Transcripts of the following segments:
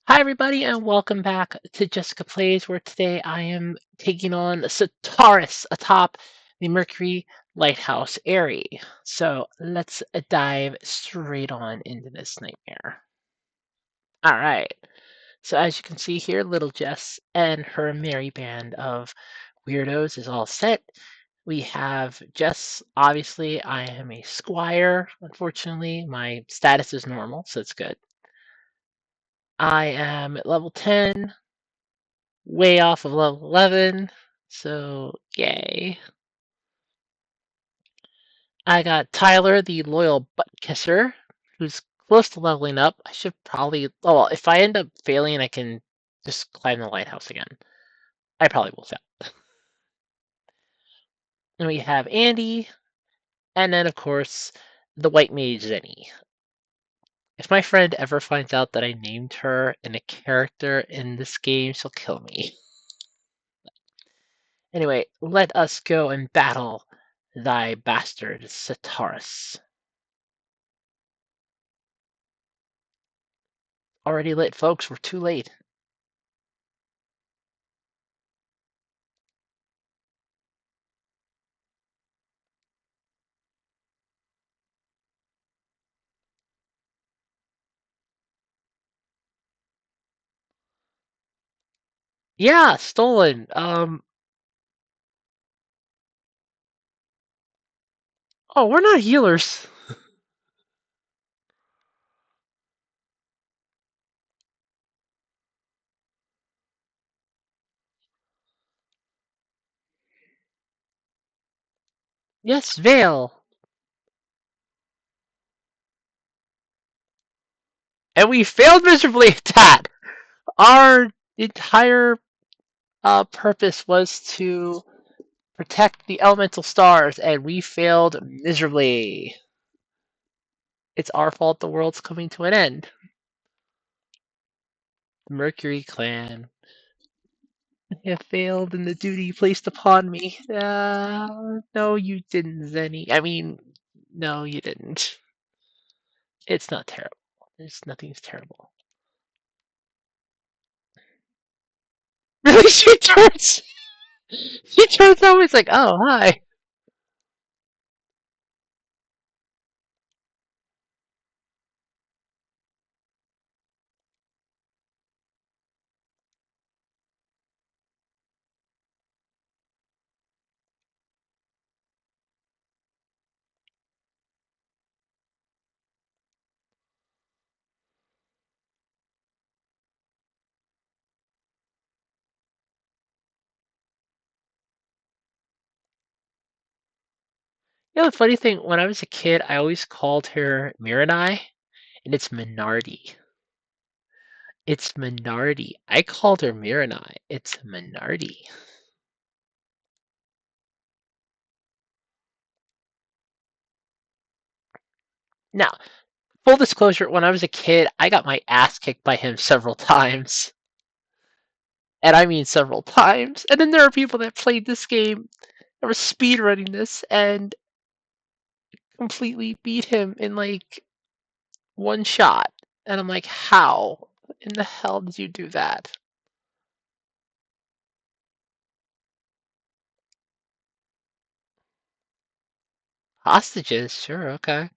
Hi, everybody, and welcome back to Jessica Plays, where today I am taking on Sataris atop the Mercury Lighthouse Airy. So let's dive straight on into this nightmare. All right. So as you can see here, little Jess and her merry band of weirdos is all set. We have Jess. Obviously, I am a squire. Unfortunately, my status is normal, so it's good. I am at level 10. Way off of level 11, so yay. I got Tyler, the loyal butt kisser, who's close to leveling up. I should probably. Oh, well, if I end up failing, I can just climb the lighthouse again. I probably will fail. And we have Andy, and then, of course, the white mage Zenny. If my friend ever finds out that I named her in a character in this game, she'll kill me. Anyway, let us go and battle thy bastard Sataris. Already lit, folks. We're too late. Yeah, stolen. Oh, we're not healers. Yes, Vale. And we failed miserably at that. Our entire purpose was to protect the elemental stars, and we failed miserably. It's our fault the world's coming to an end. Mercury clan. You have failed in the duty placed upon me. No, you didn't, Zenny. I mean, no, you didn't. It's not terrible. There's nothing's terrible. Really, she turns out it's like, oh hi. You know the funny thing, when I was a kid, I always called her Miranai, and it's Minardi. It's Minardi. I called her Miranai. It's Minardi. Now, full disclosure, when I was a kid, I got my ass kicked by him several times. And I mean several times. And then there are people that played this game that were speedrunning this and completely beat him in like one shot. And I'm like, how in the hell did you do that? Hostages, sure, okay.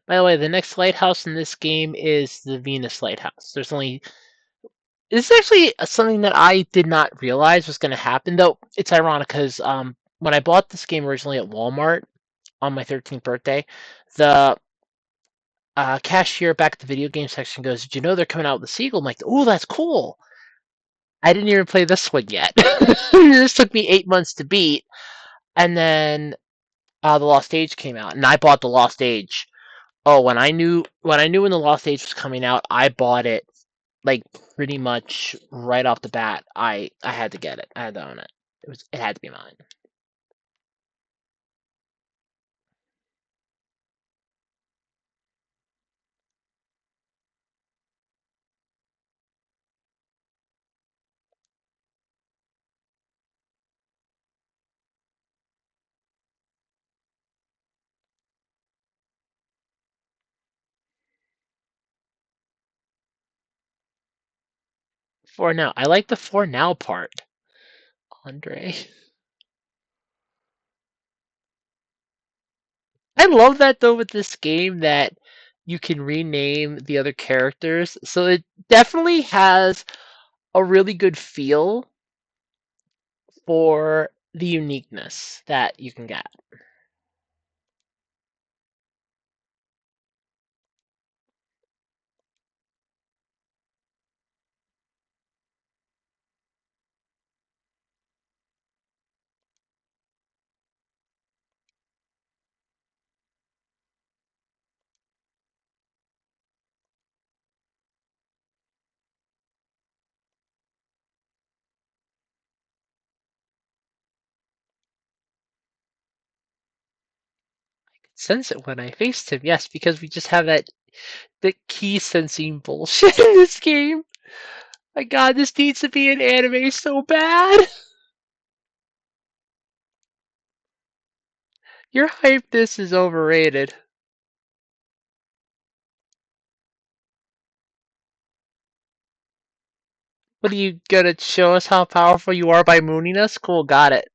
By the way, the next lighthouse in this game is the Venus Lighthouse. There's only This is actually something that I did not realize was going to happen, though it's ironic because when I bought this game originally at Walmart on my 13th birthday, the cashier back at the video game section goes, "Did you know they're coming out with a sequel?" I'm like, "Oh, that's cool." I didn't even play this one yet. This took me 8 months to beat, and then the Lost Age came out, and I bought the Lost Age. Oh, when I knew when the Lost Age was coming out, I bought it like pretty much right off the bat. I had to get it. I had to own it. It had to be mine. For now. I like the for now part, Andre. I love that though with this game that you can rename the other characters. So it definitely has a really good feel for the uniqueness that you can get. Sense it when I faced him, yes, because we just have that the key sensing bullshit in this game. My god, this needs to be an anime so bad. Your hypeness is overrated. What are you gonna show us how powerful you are by mooning us? Cool, got it.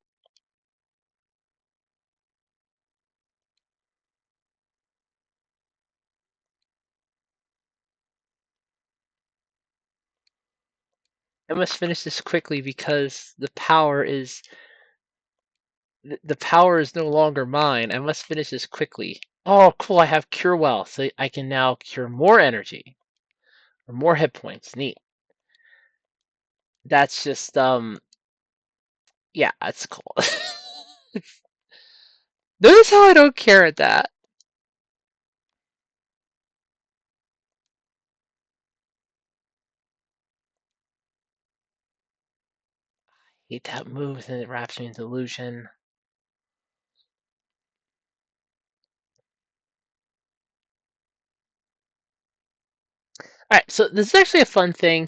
I must finish this quickly because the power is no longer mine. I must finish this quickly. Oh, cool! I have Cure Well, so I can now cure more energy or more hit points. Neat. That's just yeah, that's cool. Notice how I don't care at that. Hate that move and it wraps me into illusion. All right, so this is actually a fun thing,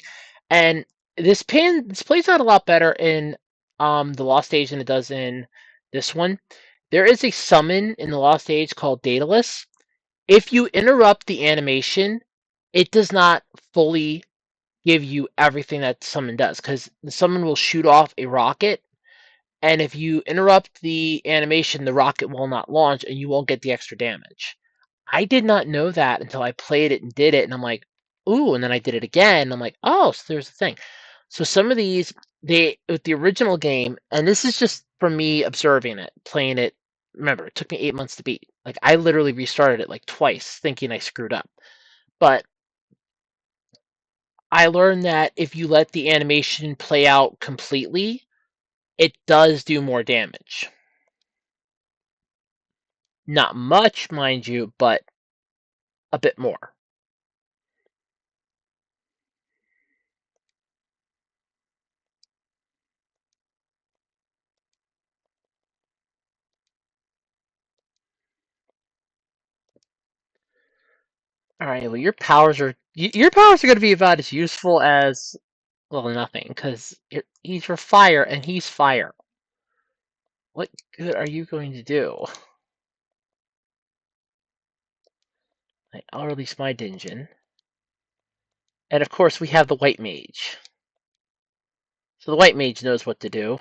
and this plays out a lot better in the Lost Age than it does in this one. There is a summon in the Lost Age called Daedalus. If you interrupt the animation, it does not fully give you everything that summon does, because the summon will shoot off a rocket, and if you interrupt the animation, the rocket will not launch, and you won't get the extra damage. I did not know that until I played it and did it, and I'm like, ooh, and then I did it again, and I'm like, oh, so there's the thing. So some of these, they with the original game, and this is just from me observing it, playing it. Remember, it took me 8 months to beat. Like I literally restarted it like twice, thinking I screwed up. But I learned that if you let the animation play out completely, it does do more damage. Not much, mind you, but a bit more. All right, well, your powers are going to be about as useful as well nothing, because he's for fire and he's fire. What good are you going to do? Like, I'll release my Dingeon, and of course we have the white mage. So the white mage knows what to do.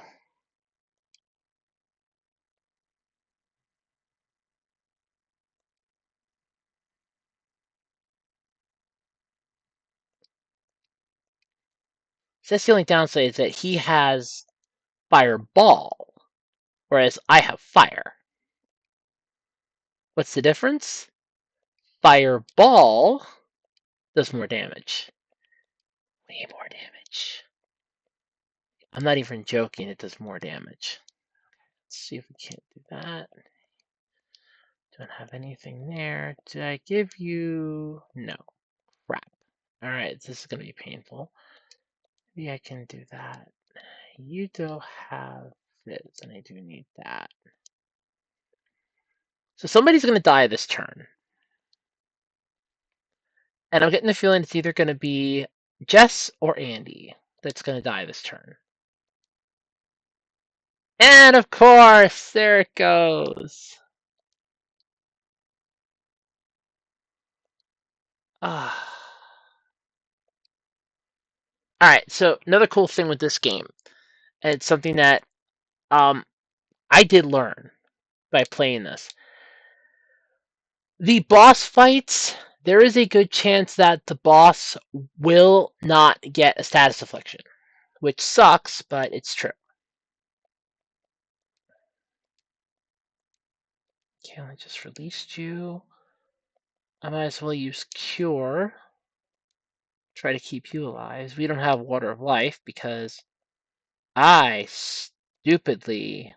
So that's the only downside is that he has fireball, whereas I have fire. What's the difference? Fireball does more damage. Way more damage. I'm not even joking, it does more damage. Let's see if we can't do that. Don't have anything there. Did I give you... No. Crap. Alright, this is going to be painful. Maybe I can do that. You don't have this, and I do need that. So somebody's going to die this turn. And I'm getting the feeling it's either going to be Jess or Andy that's going to die this turn. And of course, there it goes. Ah. All right, so another cool thing with this game, and it's something that um, I did learn by playing this. The boss fights, there is a good chance that the boss will not get a status affliction, which sucks, but it's true. Okay, I just released you. I might as well use Cure. Try to keep you alive. We don't have Water of Life because I stupidly.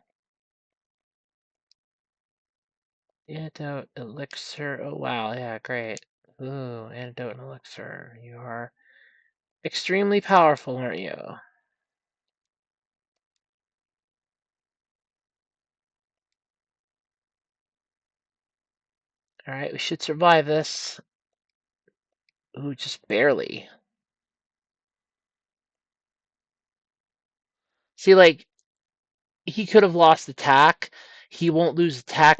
Antidote Elixir. Oh wow, yeah, great. Ooh, Antidote and Elixir. You are extremely powerful, aren't you? Alright, we should survive this. Ooh, just barely. See, like, he could have lost attack. He won't lose attack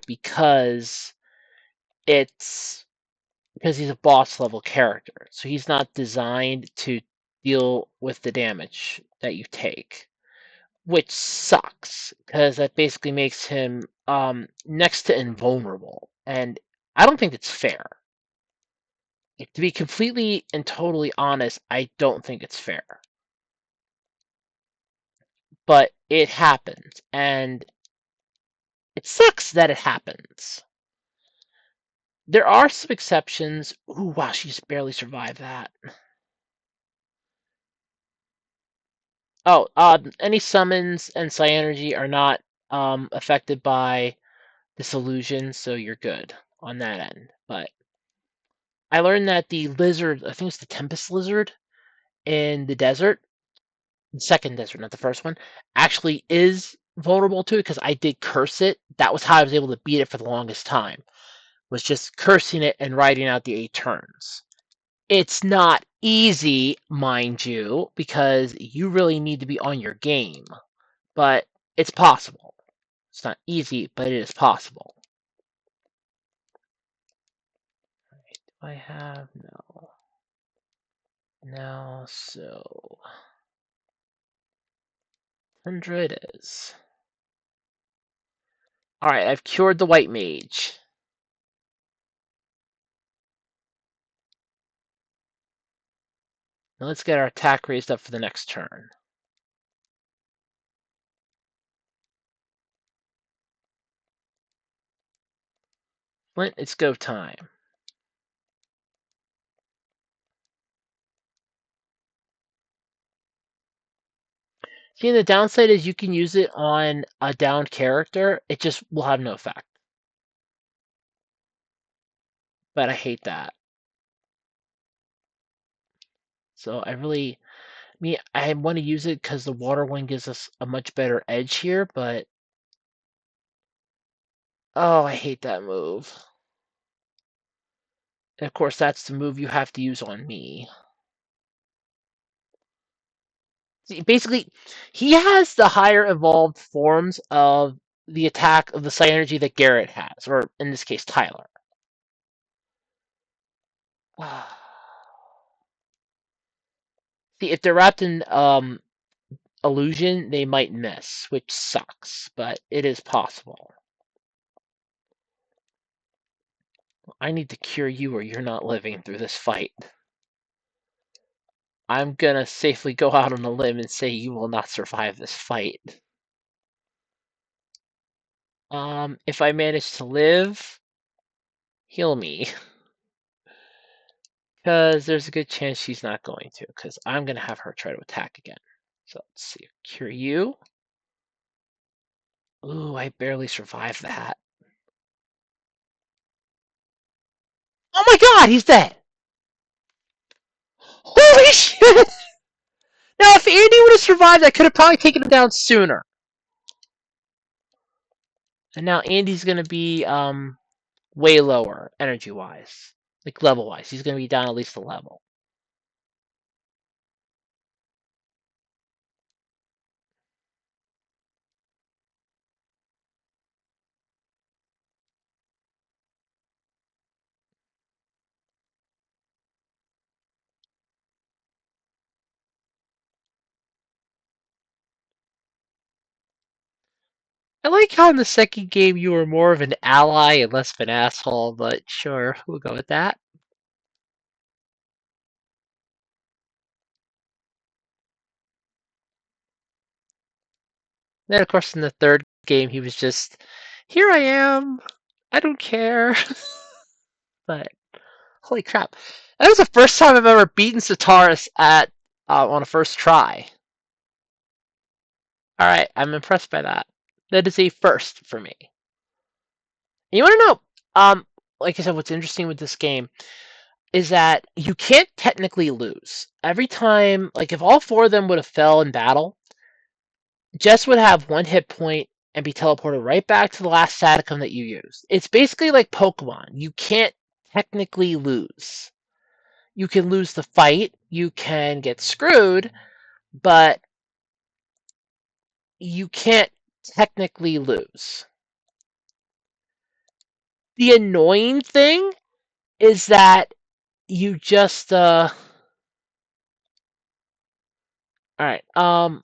it's because he's a boss level character. So he's not designed to deal with the damage that you take, which sucks because that basically makes him next to invulnerable, and I don't think it's fair. Like, to be completely and totally honest, I don't think it's fair. But it happens, and it sucks that it happens. There are some exceptions. Ooh, wow, she just barely survived that. Oh, any summons and Psy-Energy are not affected by this illusion, so you're good on that end. But I learned that the lizard, I think it's the Tempest Lizard in the desert, the second desert, not the first one, actually is vulnerable to it because I did curse it. That was how I was able to beat it for the longest time, was just cursing it and writing out the 8 turns. It's not easy, mind you, because you really need to be on your game, but it's possible. It's not easy, but it is possible. Right, do I have? No. No, so 100 it is. Alright, I've cured the white mage. Now let's get our attack raised up for the next turn. Flint, it's go time. See, the downside is you can use it on a downed character, it just will have no effect. But I hate that. So I want to use it because the water one gives us a much better edge here, but oh, I hate that move. And of course, that's the move you have to use on me. See, basically, he has the higher evolved forms of the attack of the Psi Energy that Garrett has, or in this case, Tyler. See, if they're wrapped in illusion, they might miss, which sucks, but it is possible. I need to cure you or you're not living through this fight. I'm gonna safely go out on a limb and say you will not survive this fight. If I manage to live, heal me. Because there's a good chance she's not going to, because I'm gonna have her try to attack again. So let's see. Cure you. Ooh, I barely survived that. Oh my god, he's dead! Holy shit! Now, if Andy would have survived, I could have probably taken him down sooner. And now Andy's gonna be way lower energy wise, like level wise. He's gonna be down at least a level. I like how in the second game you were more of an ally and less of an asshole, but sure, we'll go with that. Then, of course, in the third game, he was just, here I am, I don't care. But holy crap, that was the first time I've ever beaten Sataris at on a first try. All right, I'm impressed by that. That is a first for me. You want to know, like I said, what's interesting with this game is that you can't technically lose. Every time, like if all four of them would have fell in battle, Jess would have one hit point and be teleported right back to the last Saticum that you used. It's basically like Pokemon. You can't technically lose. You can lose the fight, you can get screwed, but you can't technically lose. The annoying thing is that you just all right. Well,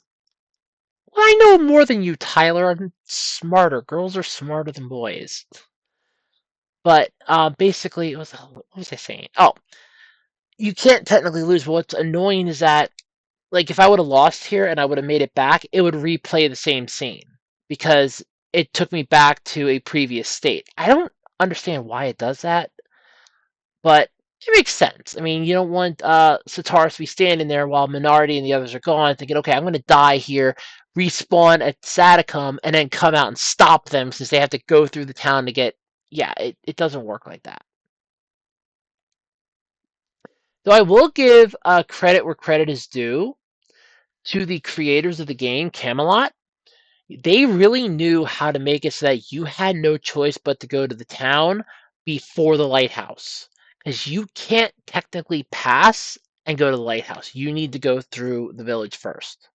I know more than you, Tyler. I'm smarter. Girls are smarter than boys. But basically, what was I saying? Oh, you can't technically lose. But what's annoying is that, like, if I would have lost here and I would have made it back, it would replay the same scene because it took me back to a previous state. I don't understand why it does that, but it makes sense. I mean, you don't want Sataris to be standing there while Minardi and the others are gone, thinking, "Okay, I'm going to die here, respawn at Saticum, and then come out and stop them since they have to go through the town to get." Yeah, it doesn't work like that. Though I will give credit where credit is due to the creators of the game, Camelot. They really knew how to make it so that you had no choice but to go to the town before the lighthouse. Because you can't technically pass and go to the lighthouse. You need to go through the village first.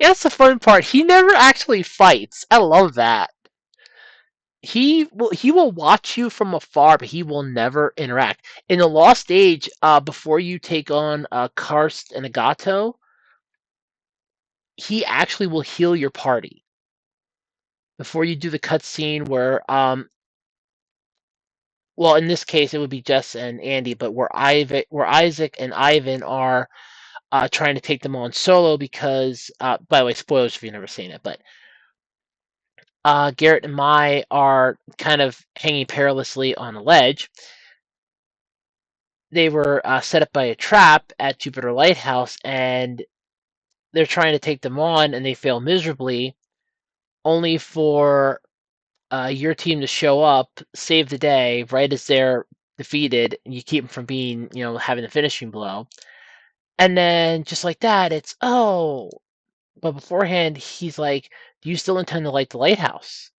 Yeah, that's the fun part. He never actually fights. I love that. He will watch you from afar, but he will never interact. In the Lost Age, before you take on Karst and Agato, he actually will heal your party before you do the cutscene where well, in this case, it would be Jess and Andy, but where Isaac and Ivan are trying to take them on solo because, by the way, spoilers if you've never seen it, but Garrett and Mai are kind of hanging perilously on a ledge. They were set up by a trap at Jupiter Lighthouse, and they're trying to take them on, and they fail miserably, only for your team to show up, save the day right as they're defeated, and you keep them from being, having the finishing blow. And then just like that, it's oh, but beforehand he's like, "Do you still intend to light the lighthouse?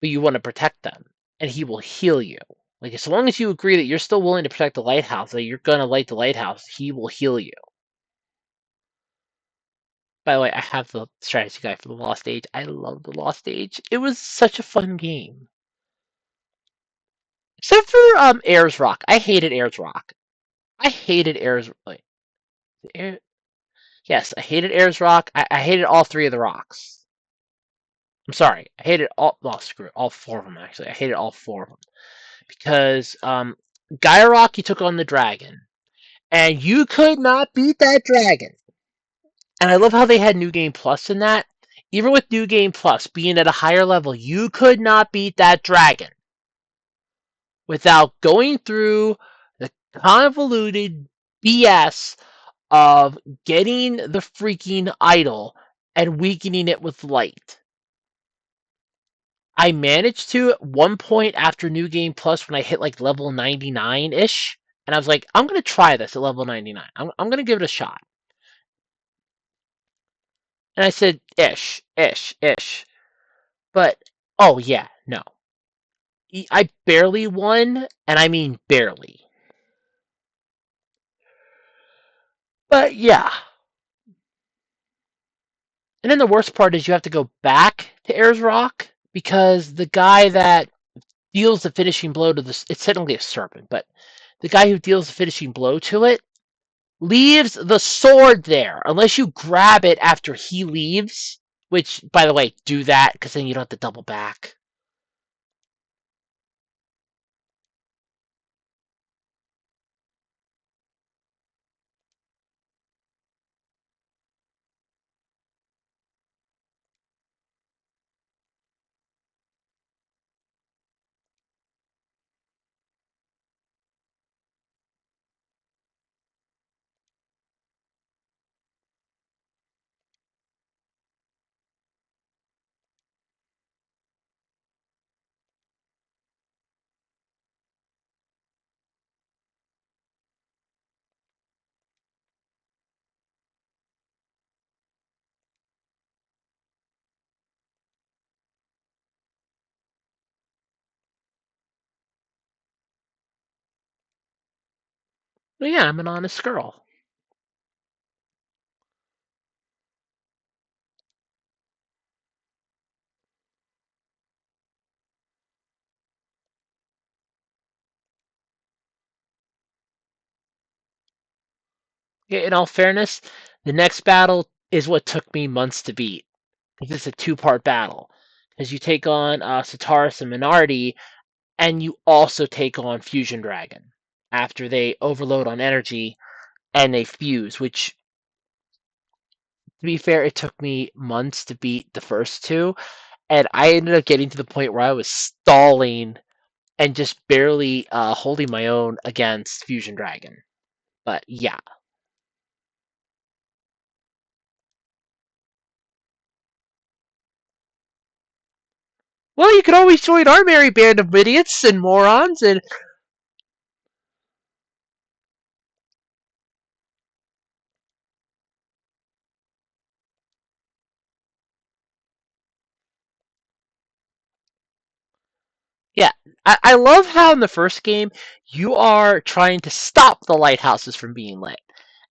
But you want to protect them, and he will heal you. Like as long as you agree that you're still willing to protect the lighthouse, that you're gonna light the lighthouse, he will heal you." By the way, I have the strategy guide for the Lost Age. I love the Lost Age. It was such a fun game. Except for Ayers Rock. I hated Ayers Rock. I hated Ayers. Wait, Air, yes, I hated Ayers Rock. I hated all three of the rocks. I'm sorry. I hated all. Well, screw it. All four of them actually. I hated all four of them because Gaia Rock, you took on the dragon, and you could not beat that dragon. And I love how they had New Game Plus in that. Even with New Game Plus being at a higher level, you could not beat that dragon without going through the convoluted BS of getting the freaking idol and weakening it with light. I managed to at one point after New Game Plus when I hit like level 99 ish, and I was like, I'm gonna try this at level 99. I'm gonna give it a shot. And I said, ish, ish, ish. But oh yeah, no, I barely won, and I mean barely. But yeah, and then the worst part is you have to go back to Ayers Rock because the guy that deals the finishing blow to this, it's technically a serpent, but the guy who deals the finishing blow to it leaves the sword there unless you grab it after he leaves. Which, by the way, do that because then you don't have to double back. But yeah, I'm an honest girl. Okay, in all fairness, the next battle is what took me months to beat. Because it's a two-part battle. Because you take on Sataris and Minardi, and you also take on Fusion Dragon after they overload on energy and they fuse, which, to be fair, it took me months to beat the first two, and I ended up getting to the point where I was stalling and just barely holding my own against Fusion Dragon. But yeah. Well, you could always join our merry band of idiots and morons, and yeah, I love how in the first game you are trying to stop the lighthouses from being lit.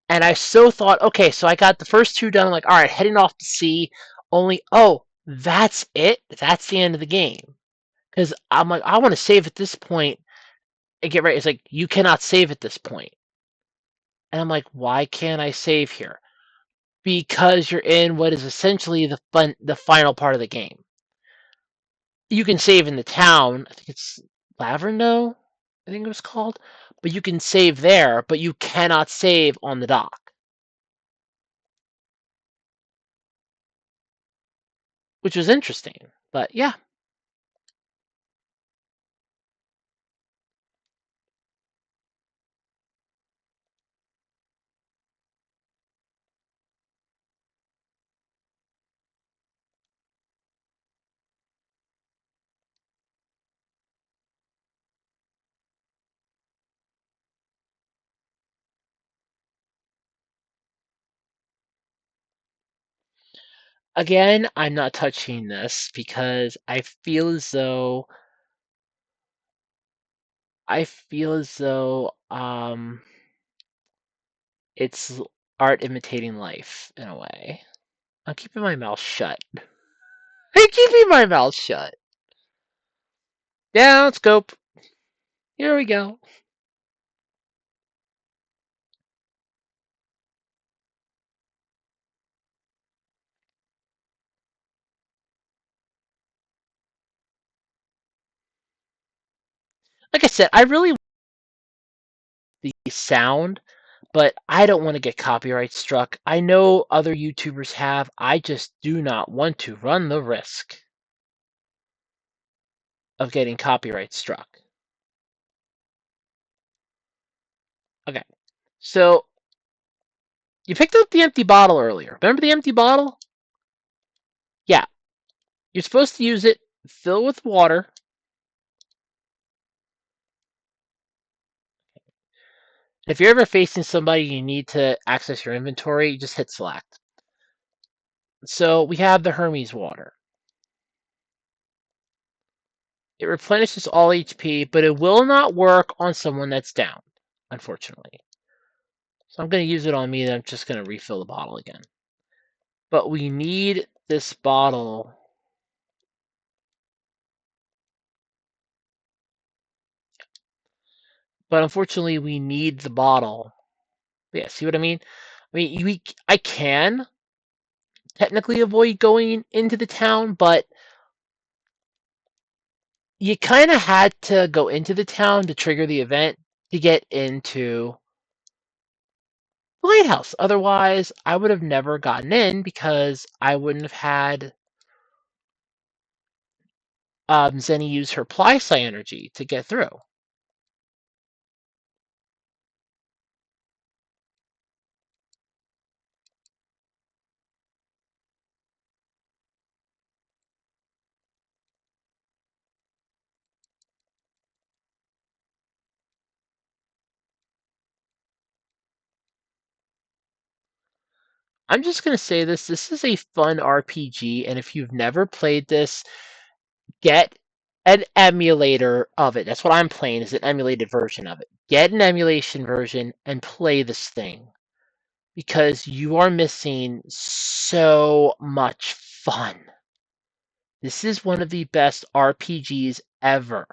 And I so thought, okay, so I got the first two done. I'm like, all right, heading off to sea. Only, oh, that's it. That's the end of the game. Because I'm like, I want to save at this point and get ready. It's like you cannot save at this point. And I'm like, why can't I save here? Because you're in what is essentially the final part of the game. You can save in the town. I think it's Laverno, I think it was called. But you can save there, but you cannot save on the dock, which was interesting. But yeah, again, I'm not touching this because I feel as though it's art imitating life in a way. I'm keeping my mouth shut. I'm keeping my mouth shut. Down scope. Here we go. Like I said, I really want the sound, but I don't want to get copyright struck. I know other YouTubers have. I just do not want to run the risk of getting copyright struck. Okay, so you picked up the empty bottle earlier. Remember the empty bottle? Yeah, you're supposed to use it, fill with water. If you're ever facing somebody you need to access your inventory, you just hit select. So we have the Hermes water. It replenishes all HP, but it will not work on someone that's down, unfortunately. So I'm going to use it on me, then I'm just going to refill the bottle again. But we need this bottle. But unfortunately, we need the bottle. Yeah, see what I mean? I can technically avoid going into the town, but you kind of had to go into the town to trigger the event to get into the lighthouse. Otherwise, I would have never gotten in because I wouldn't have had Zenny use her Psi energy to get through. I'm just going to say this. This is a fun RPG, and if you've never played this, get an emulator of it. That's what I'm playing, is an emulated version of it. Get an emulation version and play this thing because you are missing so much fun. This is one of the best RPGs ever.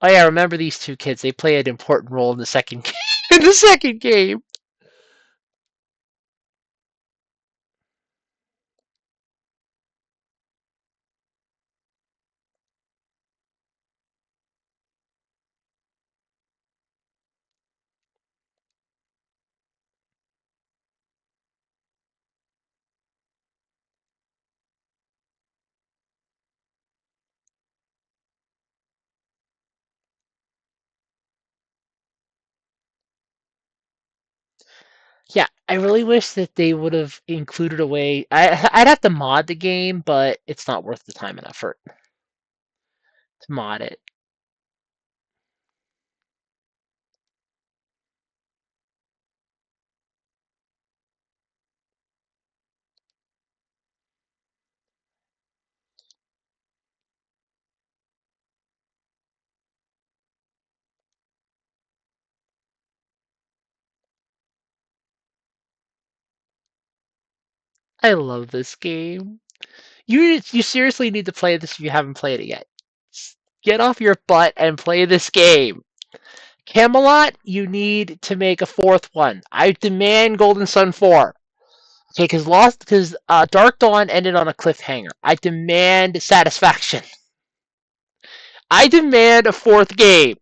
Oh yeah, remember these two kids? They play an important role in the second in the second game. Yeah, I really wish that they would have included a way. I'd have to mod the game, but it's not worth the time and effort to mod it. I love this game. You seriously need to play this if you haven't played it yet. Get off your butt and play this game. Camelot, you need to make a fourth one. I demand Golden Sun 4. Okay, because Dark Dawn ended on a cliffhanger. I demand satisfaction. I demand a fourth game.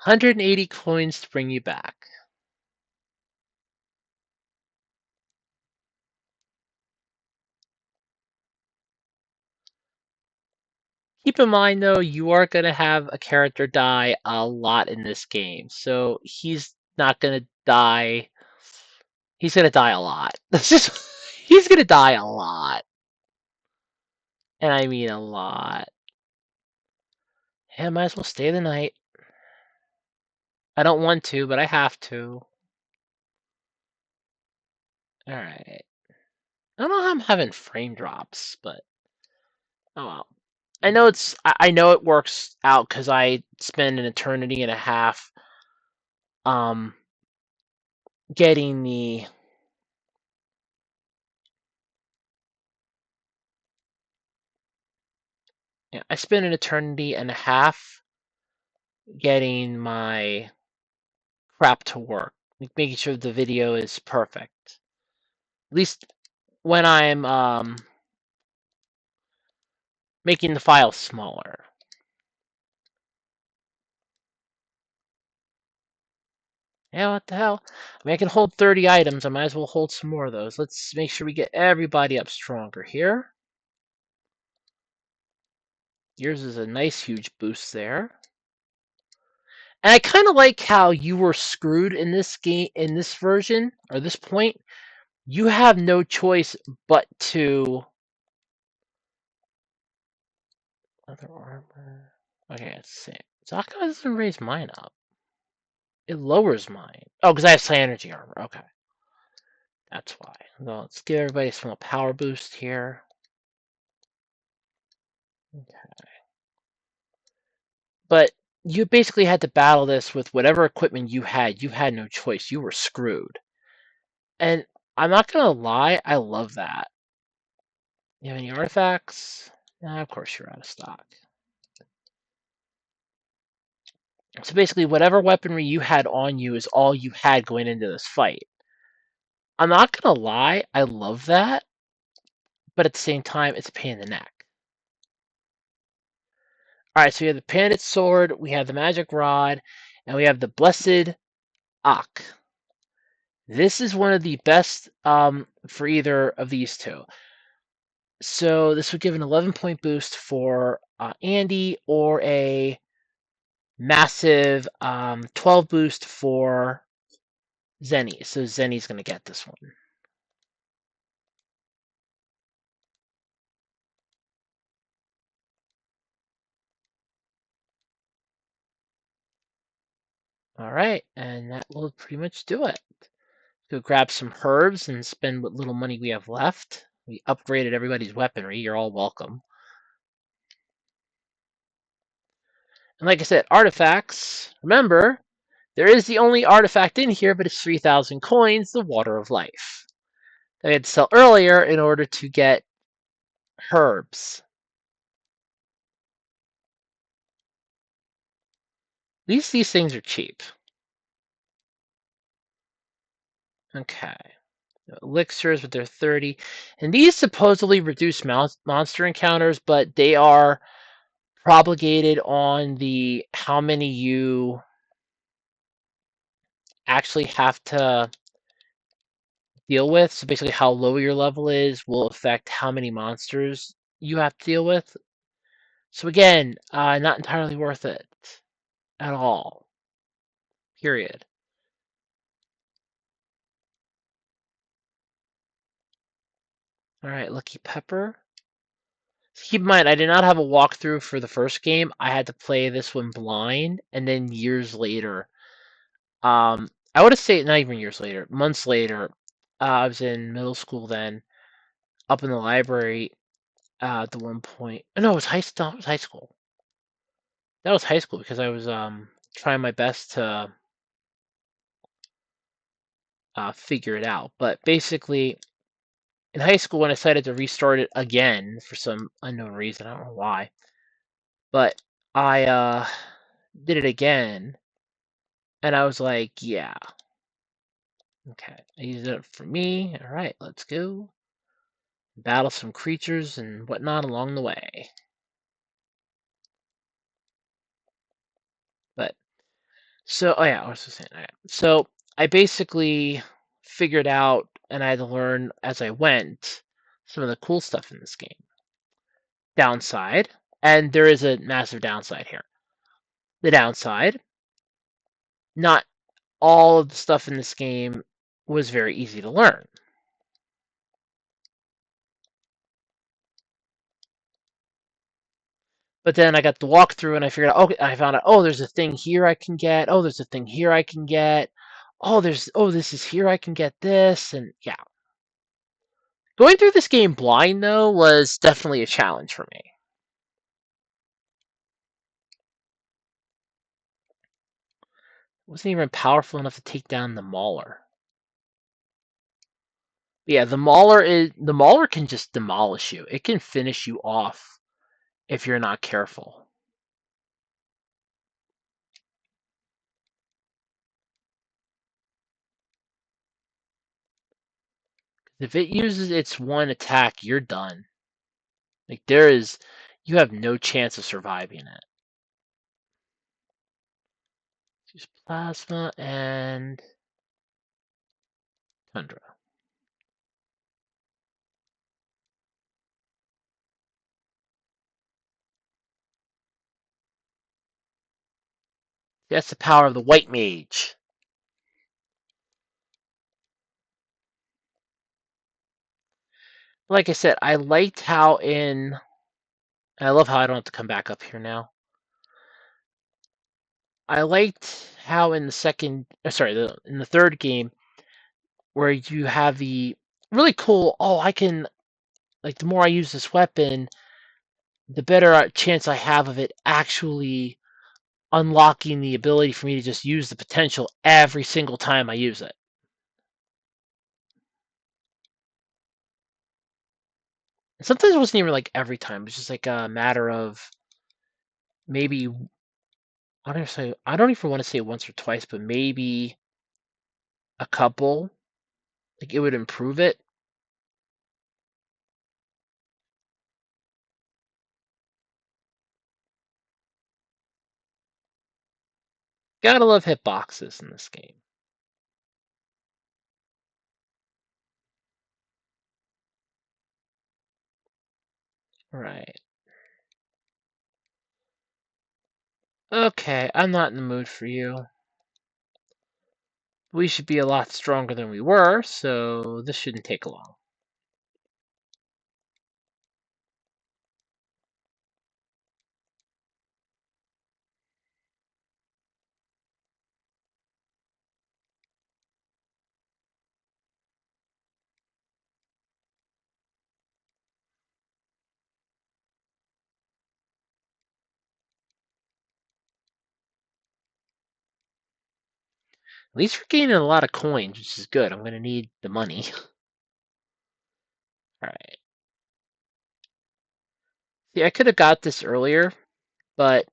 $180 coins to bring you back. Keep in mind though, you are gonna have a character die a lot in this game, so he's not gonna die. He's gonna die a lot. He's gonna die a lot, and I mean a lot. Yeah, I might as well stay the night. I don't want to, but I have to. All right. I don't know how I'm having frame drops, but oh well. I know it works out because I spend an eternity and a half um getting the yeah, I spend an eternity and a half getting my crap to work, like making sure the video is perfect. At least when I'm making the file smaller. Yeah, what the hell? I mean, I can hold 30 items. I might as well hold some more of those. Let's make sure we get everybody up stronger here. Yours is a nice huge boost there. And I kind of like how you were screwed in this game, in this version, or this point, you have no choice but to other armor. Okay, let's see. So how come it doesn't raise mine up? It lowers mine. Oh, because I have high energy armor. Okay, that's why. Well, let's give everybody a small power boost here. Okay. But you basically had to battle this with whatever equipment you had. You had no choice. You were screwed. And I'm not gonna lie, I love that. You have any artifacts? Nah, of course you're out of stock. So basically, whatever weaponry you had on you is all you had going into this fight. I'm not gonna lie, I love that, but at the same time, it's a pain in the neck. All right, so we have the Pandit Sword, we have the Magic Rod, and we have the Blessed Ak. This is one of the best for either of these two. So this would give an 11-point boost for Andy, or a massive 12 boost for Zenny. So Zenny's going to get this one. All right, and that will pretty much do it. Go grab some herbs and spend what little money we have left. We upgraded everybody's weaponry. You're all welcome. And like I said, artifacts. Remember, there is the only artifact in here, but it's 3,000 coins, the Water of Life. That we had to sell earlier in order to get herbs. At least these things are cheap. Okay. Elixirs, but they're 30. And these supposedly reduce monster encounters, but they are propagated on the how many you actually have to deal with. So basically, how low your level is will affect how many monsters you have to deal with. So again, not entirely worth it at all. Period. All right, Lucky Pepper. Keep in mind, I did not have a walkthrough for the first game. I had to play this one blind, and then years later, I would have said not even years later, months later, I was in middle school then, up in the library at the one point. No, it was high school. It was high school. That was high school because I was trying my best to figure it out. But basically, in high school, when I decided to restart it again for some unknown reason, I don't know why, but I did it again, and I was like, yeah, okay, I used it for me. All right, let's go battle some creatures and whatnot along the way. But so, oh yeah, I was just saying. Okay. So I basically figured out, and I had to learn as I went some of the cool stuff in this game. Downside, and there is a massive downside here. The downside, not all of the stuff in this game was very easy to learn. But then I got the walkthrough and I figured out, okay, I found out, oh, there's a thing here I can get. Oh, there's a thing here I can get. Oh, this is here I can get this. And yeah. Going through this game blind, though, was definitely a challenge for me. It wasn't even powerful enough to take down the Mauler. But yeah, the Mauler can just demolish you. It can finish you off if you're not careful. If it uses its one attack, you're done. Like you have no chance of surviving it. Use plasma and tundra. That's the power of the white mage. Like I said, I liked how in. I love how I don't have to come back up here now. I liked how in the second, sorry, in the third game, where you have the really cool. Oh, I can like the more I use this weapon, the better chance I have of it actually unlocking the ability for me to just use the potential every single time I use it. Sometimes it wasn't even like every time. It's just like a matter of maybe I don't even want to say once or twice, but maybe a couple. Like it would improve it. Gotta love hitboxes in this game. Right. Okay, I'm not in the mood for you. We should be a lot stronger than we were, so this shouldn't take long. At least we're gaining a lot of coins, which is good. I'm gonna need the money. Alright. See, I could have got this earlier, but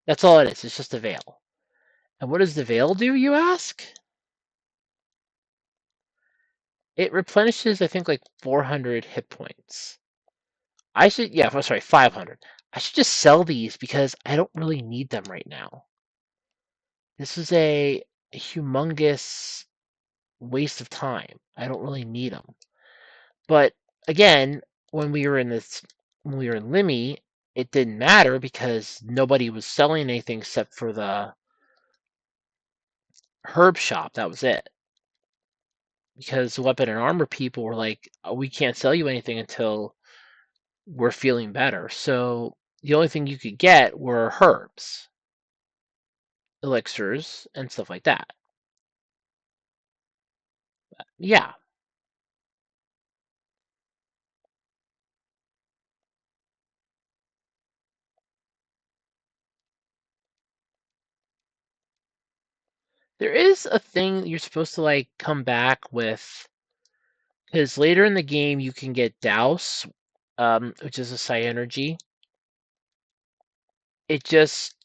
that's all it is. It's just a veil. And what does the veil do, you ask? It replenishes, I think, like 400 hit points. I should, yeah, oh, sorry, 500. I should just sell these because I don't really need them right now. This is a humongous waste of time. I don't really need them. But again, when we were in this, when we were in Limmy, it didn't matter because nobody was selling anything except for the herb shop. That was it. Because the weapon and armor people were like, "Oh, we can't sell you anything until we're feeling better." So the only thing you could get were herbs, elixirs, and stuff like that. Yeah, there is a thing you're supposed to like come back with because later in the game you can get Douse, which is a Psy-Energy. It just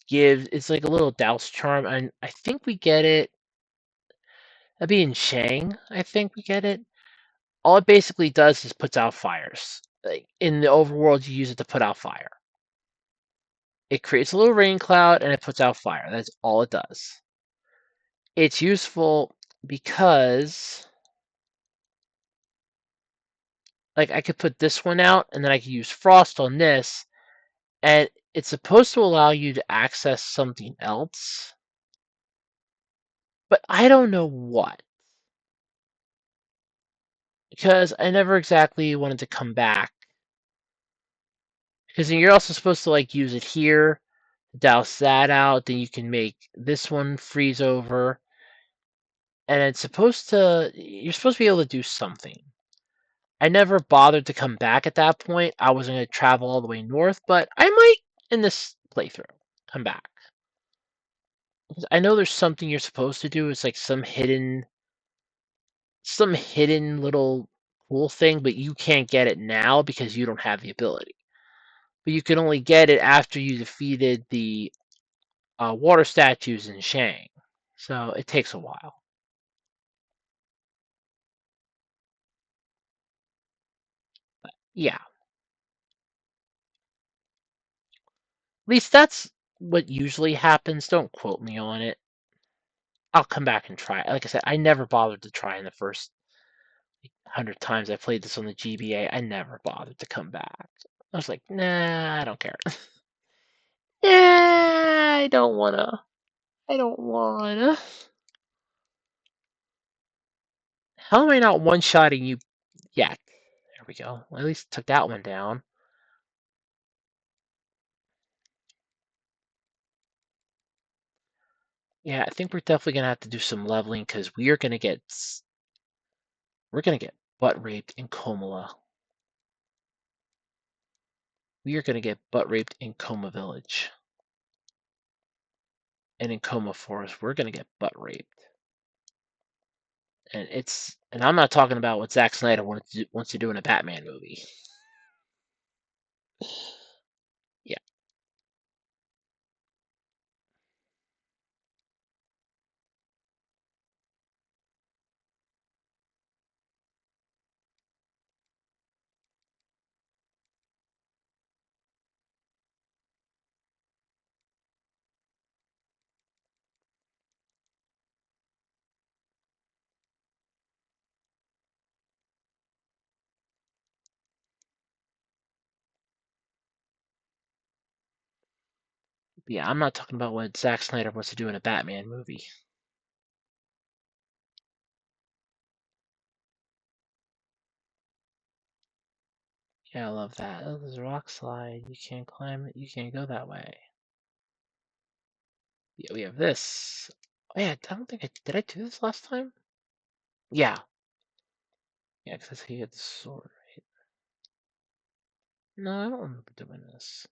gives it's like a little Douse charm, and I think we get it. That'd be in Shang. I think we get it. All it basically does is puts out fires. Like in the overworld, you use it to put out fire. It creates a little rain cloud and it puts out fire. That's all it does. It's useful because like I could put this one out and then I could use frost on this, and it's supposed to allow you to access something else, but I don't know what because I never exactly wanted to come back because you're also supposed to like use it here, douse that out, then you can make this one freeze over, and it's supposed to you're supposed to be able to do something. I never bothered to come back at that point. I wasn't going to travel all the way north, but I might in this playthrough come back. I know there's something you're supposed to do. It's like some hidden little cool thing, but you can't get it now because you don't have the ability. But you can only get it after you defeated the water statues in Shang. So it takes a while. Yeah, at least that's what usually happens. Don't quote me on it. I'll come back and try. Like I said, I never bothered to try in the first 100 times I played this on the GBA. I never bothered to come back. I was like, nah, I don't care. Nah, I don't wanna. I don't wanna. How am I not one-shotting you Yeah, there we go. Well, at least took that one down. Yeah, I think we're definitely gonna have to do some leveling because we're gonna get butt raped in Komala. We are gonna get butt raped in Coma Village. And in Coma Forest, we're gonna get butt raped. And I'm not talking about what Zack Snyder wants to do in a Batman movie. Yeah, yeah, I'm not talking about what Zack Snyder wants to do in a Batman movie. Yeah, I love that. Oh, there's a rock slide. You can't climb it. You can't go that way. Yeah, we have this. Oh, yeah, I don't think did I do this last time? Yeah. Yeah, because he had the sword, right? No, I don't remember doing this.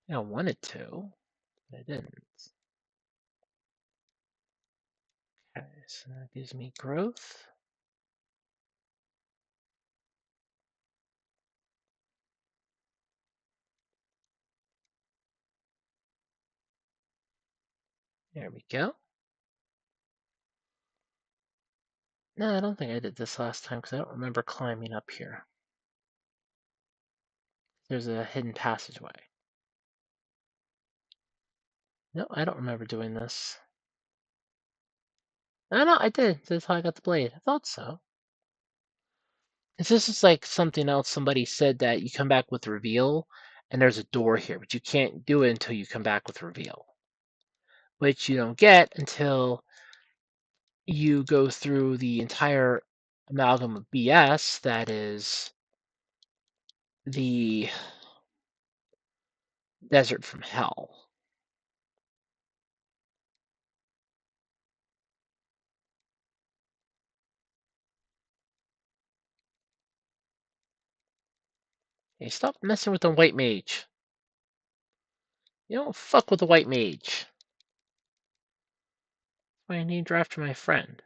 Yeah, I wanted to, but I didn't. Okay, so that gives me growth. There we go. No, I don't think I did this last time because I don't remember climbing up here. There's a hidden passageway. No, I don't remember doing this. No, I did. That's how I got the blade. I thought so. This is like something else somebody said that you come back with reveal, and there's a door here, but you can't do it until you come back with reveal, which you don't get until you go through the entire amalgam of BS that is the desert from hell. Hey, stop messing with the white mage. You don't fuck with the white mage. That's why I named her after my friend.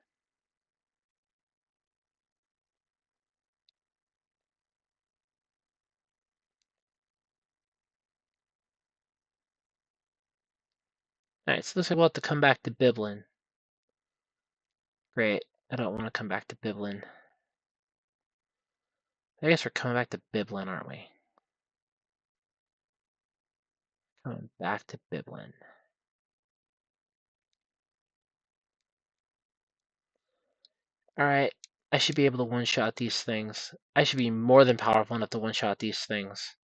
Alright, so looks like we'll have to come back to Biblin. Great. I don't want to come back to Biblin. I guess we're coming back to Biblin, aren't we? Coming back to Biblin. Alright, I should be able to one-shot these things. I should be more than powerful enough to one-shot these things.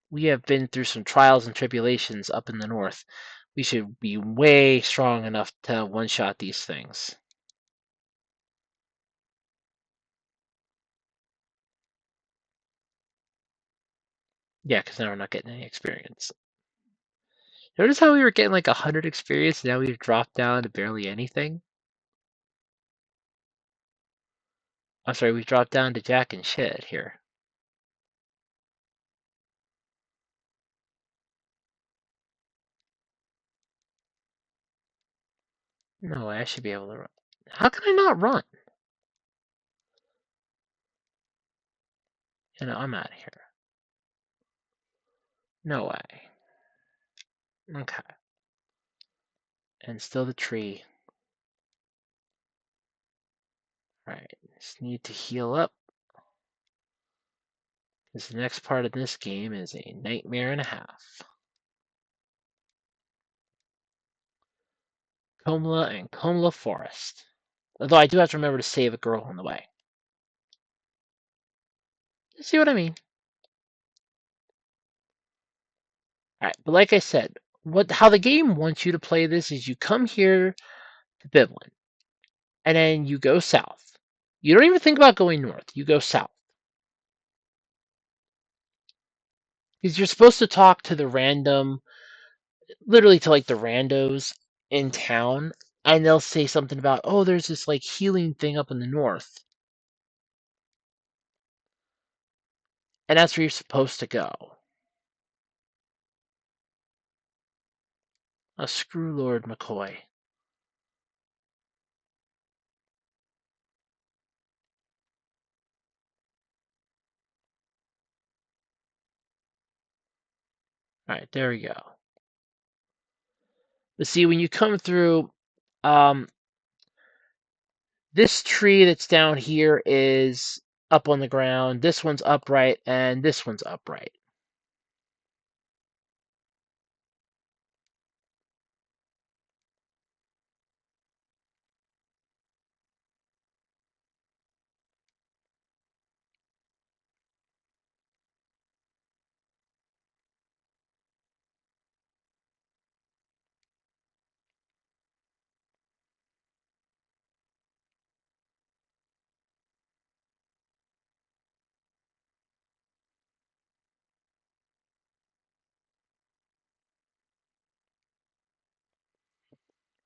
We have been through some trials and tribulations up in the north. We should be way strong enough to one-shot these things. Yeah, because now we're not getting any experience. Notice how we were getting like 100 experience, and now we've dropped down to barely anything? I'm sorry, we've dropped down to jack and shit here. No way, I should be able to run. How can I not run? You know, I'm out of here. No way. Okay. And still the tree. Alright, just need to heal up. Because the next part of this game is a nightmare and a half. Komla and Komla Forest. Although I do have to remember to save a girl on the way. You see what I mean? Alright, but like I said, how the game wants you to play this is you come here to Biblin, and then you go south. You don't even think about going north. You go south. Because you're supposed to talk to the random, literally to like the randos in town, and they'll say something about, oh, there's this like healing thing up in the north. And that's where you're supposed to go. Screw Lord McCoy. Alright, there we go. But see, when you come through, um, this tree that's down here is up on the ground, this one's upright, and this one's upright.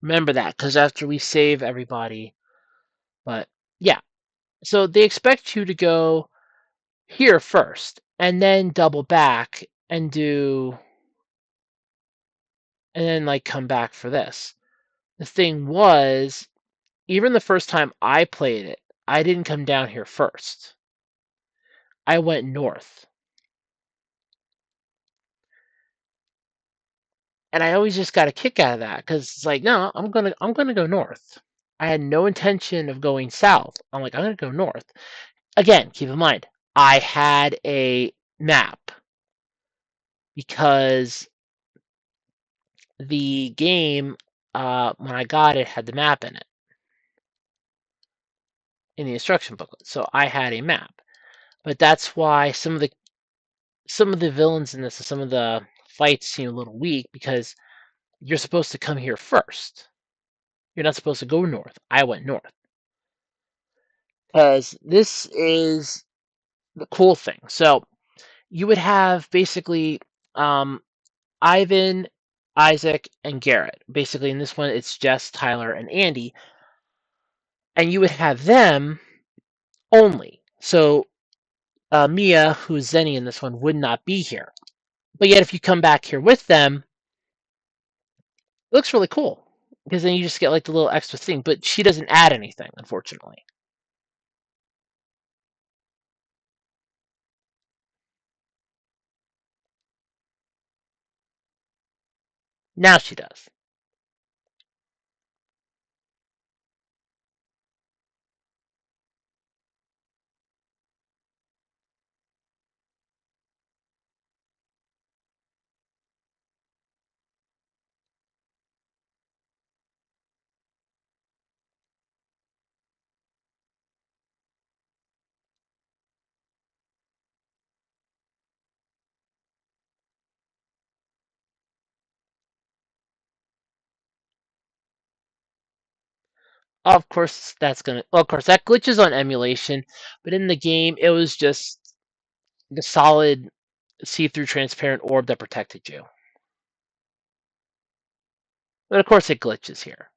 Remember that, because after we save everybody, but yeah. So they expect you to go here first, and then double back and do, and then like come back for this. The thing was, even the first time I played it, I didn't come down here first. I went north. And I always just got a kick out of that because it's like, no, I'm gonna go north. I had no intention of going south. I'm like, I'm gonna go north. Again, keep in mind, I had a map because the game, when I got it, had the map in it in the instruction booklet. So I had a map. But that's why some of the villains in this and some of the fights seem a little weak because you're supposed to come here first. You're not supposed to go north. I went north. Because this is the cool thing. So you would have basically um, Ivan, Isaac, and Garrett. Basically, in this one, it's Jess, Tyler, and Andy. And you would have them only. So Mia, who's Zenny in this one, would not be here. But yet, if you come back here with them, it looks really cool. Because then you just get like the little extra thing. But she doesn't add anything, unfortunately. Now she does. Of course, of course, that glitches on emulation, but in the game, it was just the solid, see-through, transparent orb that protected you. But of course, it glitches here.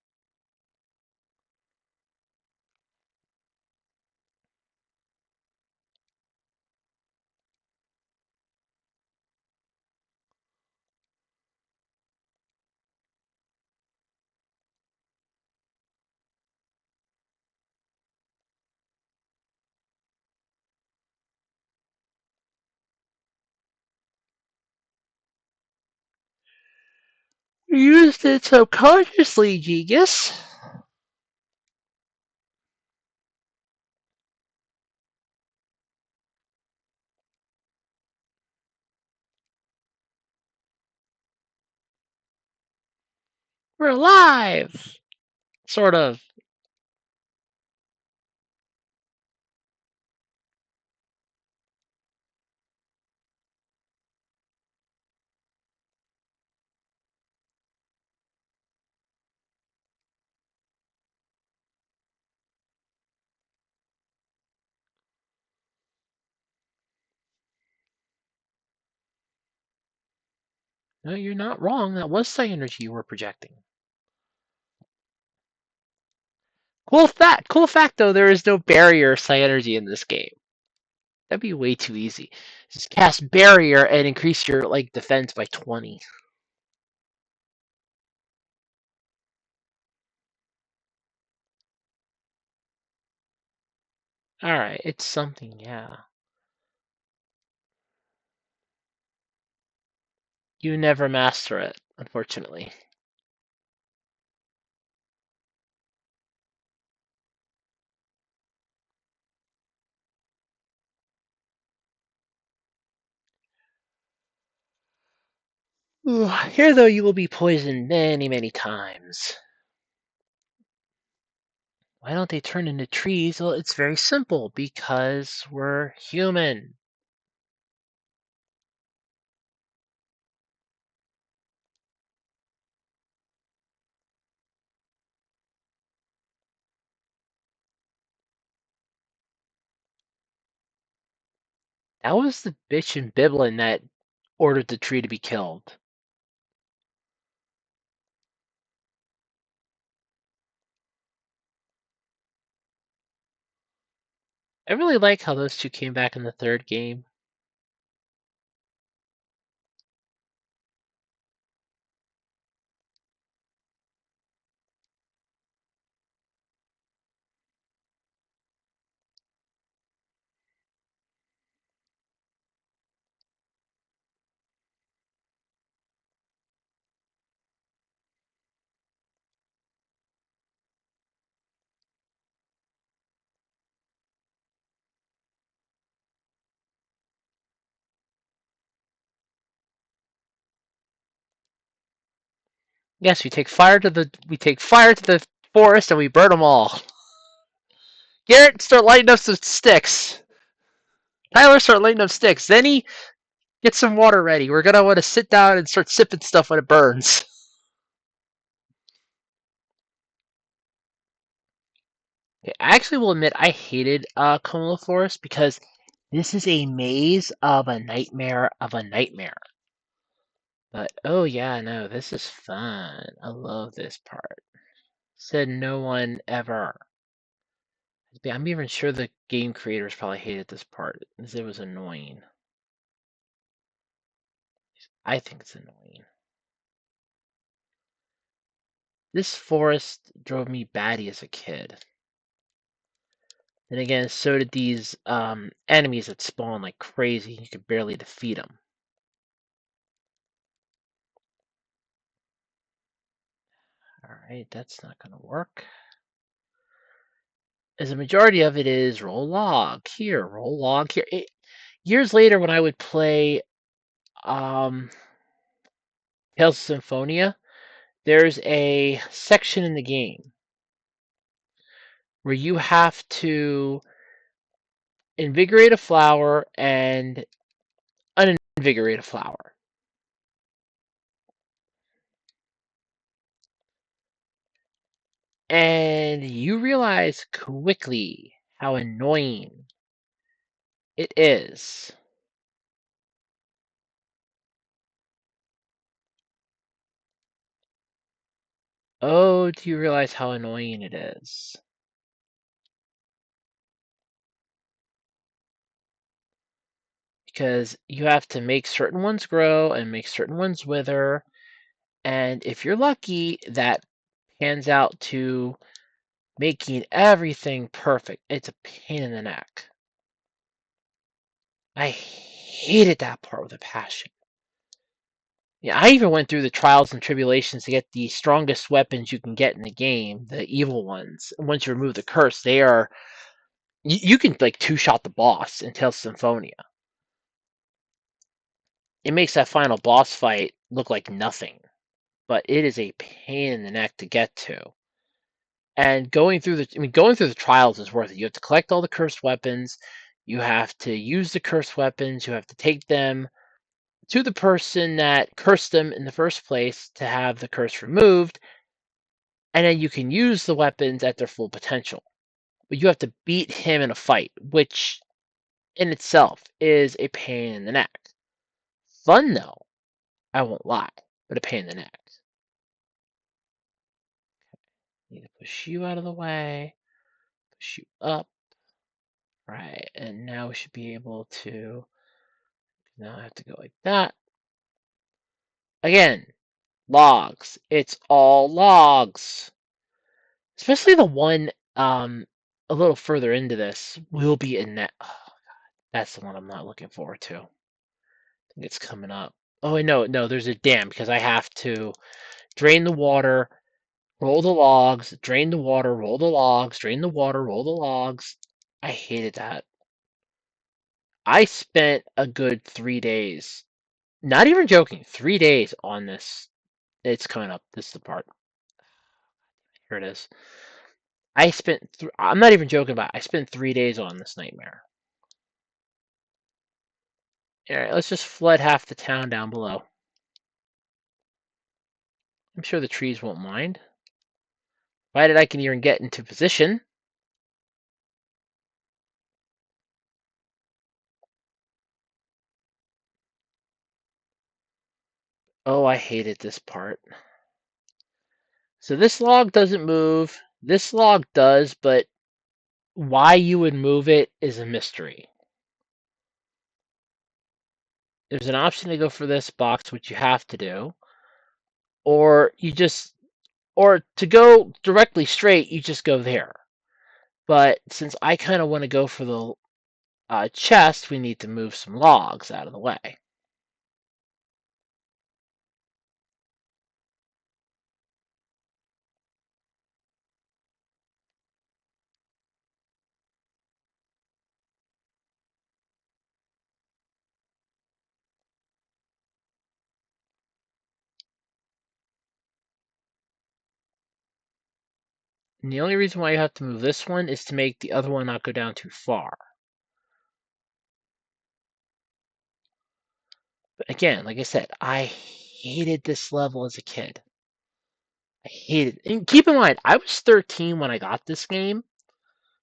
You used it subconsciously, Gigas. We're alive, sort of. No, you're not wrong. That was psi energy you were projecting. Cool fact though, there is no barrier psi energy in this game. That'd be way too easy. Just cast barrier and increase your like defense by 20. Alright, it's something, yeah. You never master it, unfortunately. Ooh, here though you will be poisoned many, many times. Why don't they turn into trees? Well, it's very simple, because we're human. That was the bitch in Biblin that ordered the tree to be killed. I really like how those two came back in the third game. Yes, we take fire to the forest and we burn them all. Garrett, start lighting up some sticks. Tyler, start lighting up sticks. Zenny, get some water ready. We're gonna want to sit down and start sipping stuff when it burns. Okay, I actually will admit I hated Komola Forest because this is a maze of a nightmare of a nightmare. But oh yeah, no, this is fun. I love this part. Said no one ever. I'm even sure the game creators probably hated this part, as it was annoying. I think it's annoying. This forest drove me batty as a kid. Then again, so did these enemies that spawn like crazy. You could barely defeat them. Alright, that's not gonna work. As a majority of it is roll log here, roll log here. Years later, when I would play um, Tales of Symphonia, there's a section in the game where you have to invigorate a flower and uninvigorate a flower. And you realize quickly how annoying it is. Oh, do you realize how annoying it is? Because you have to make certain ones grow and make certain ones wither. And if you're lucky, that pans out to making everything perfect. It's a pain in the neck. I hated that part with a passion. Yeah, I even went through the trials and tribulations to get the strongest weapons you can get in the game, the evil ones. And once you remove the curse, they are you can like two-shot the boss in Tales of Symphonia. It makes that final boss fight look like nothing, but it is a pain in the neck to get to. And going through the trials is worth it. You have to collect all the cursed weapons. You have to use the cursed weapons. You have to take them to the person that cursed them in the first place to have the curse removed, and then you can use the weapons at their full potential. But you have to beat him in a fight, which in itself is a pain in the neck. Fun though. I won't lie, but a pain in the neck. Need to push you out of the way, push you up. Right, and now we should be able to, now I have to go like that. Again, logs. It's all logs. Especially the one a little further into this will be a net. Oh, that's the one I'm not looking forward to. I think it's coming up. Oh, wait, no, there's a dam because I have to drain the water, roll the logs, drain the water, roll the logs, drain the water, roll the logs. I hated that. I spent a good 3 days, not even joking, 3 days on this. It's coming up. This is the part. Here it is. I'm not even joking about it. I spent 3 days on this nightmare. Alright, let's just flood half the town down below. I'm sure the trees won't mind. Provided I can even get into position. Oh, I hated this part. So this log doesn't move. This log does, but why you would move it is a mystery. There's an option to go for this box, which you have to do. Or or to go directly straight, you just go there. But since I kind of want to go for the chest, we need to move some logs out of the way. And the only reason why you have to move this one is to make the other one not go down too far. But again, like I said, I hated this level as a kid. I hated it. And keep in mind, I was 13 when I got this game,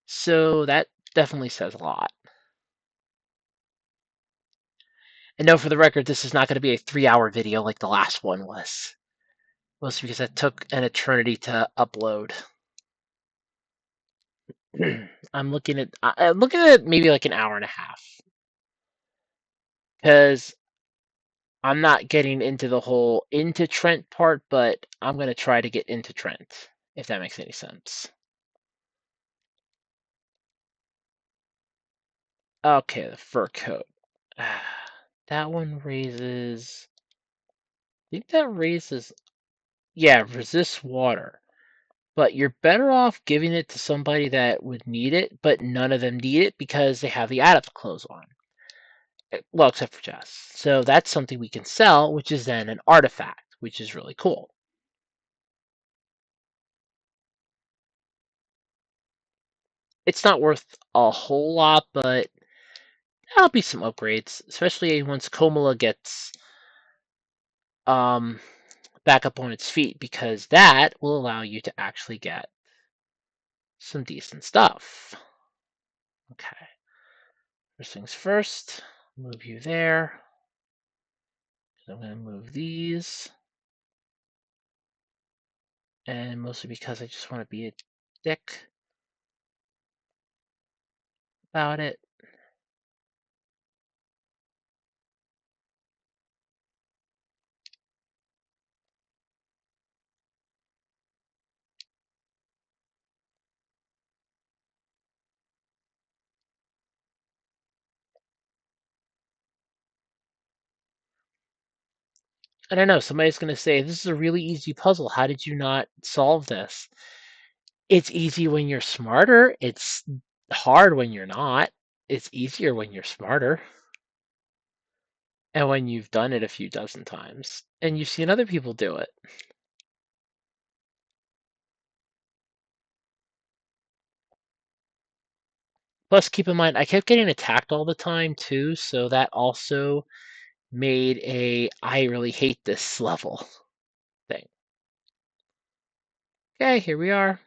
so that definitely says a lot. And no, for the record, this is not going to be a 3-hour video like the last one was. Mostly because that took an eternity to upload. I'm looking at maybe like an hour and a half. Because I'm not getting into the whole into Trent part, but I'm going to try to get into Trent, if that makes any sense. Okay, the fur coat. That one raises. I think that raises. Yeah, resists water. But you're better off giving it to somebody that would need it, but none of them need it because they have the Adept clothes on. Well, except for Jess. So that's something we can sell, which is then an artifact, which is really cool. It's not worth a whole lot, but that'll be some upgrades, especially once Komala gets um, back up on its feet, because that will allow you to actually get some decent stuff. Okay. First things first, move you there. I'm going to move these. And mostly because I just want to be a dick about it. I don't know, somebody's going to say, this is a really easy puzzle. How did you not solve this? It's easy when you're smarter. It's hard when you're not. It's easier when you're smarter. And when you've done it a few dozen times. And you've seen other people do it. Plus, keep in mind, I kept getting attacked all the time too, so that also made a I really hate this level thing. Okay, here we are.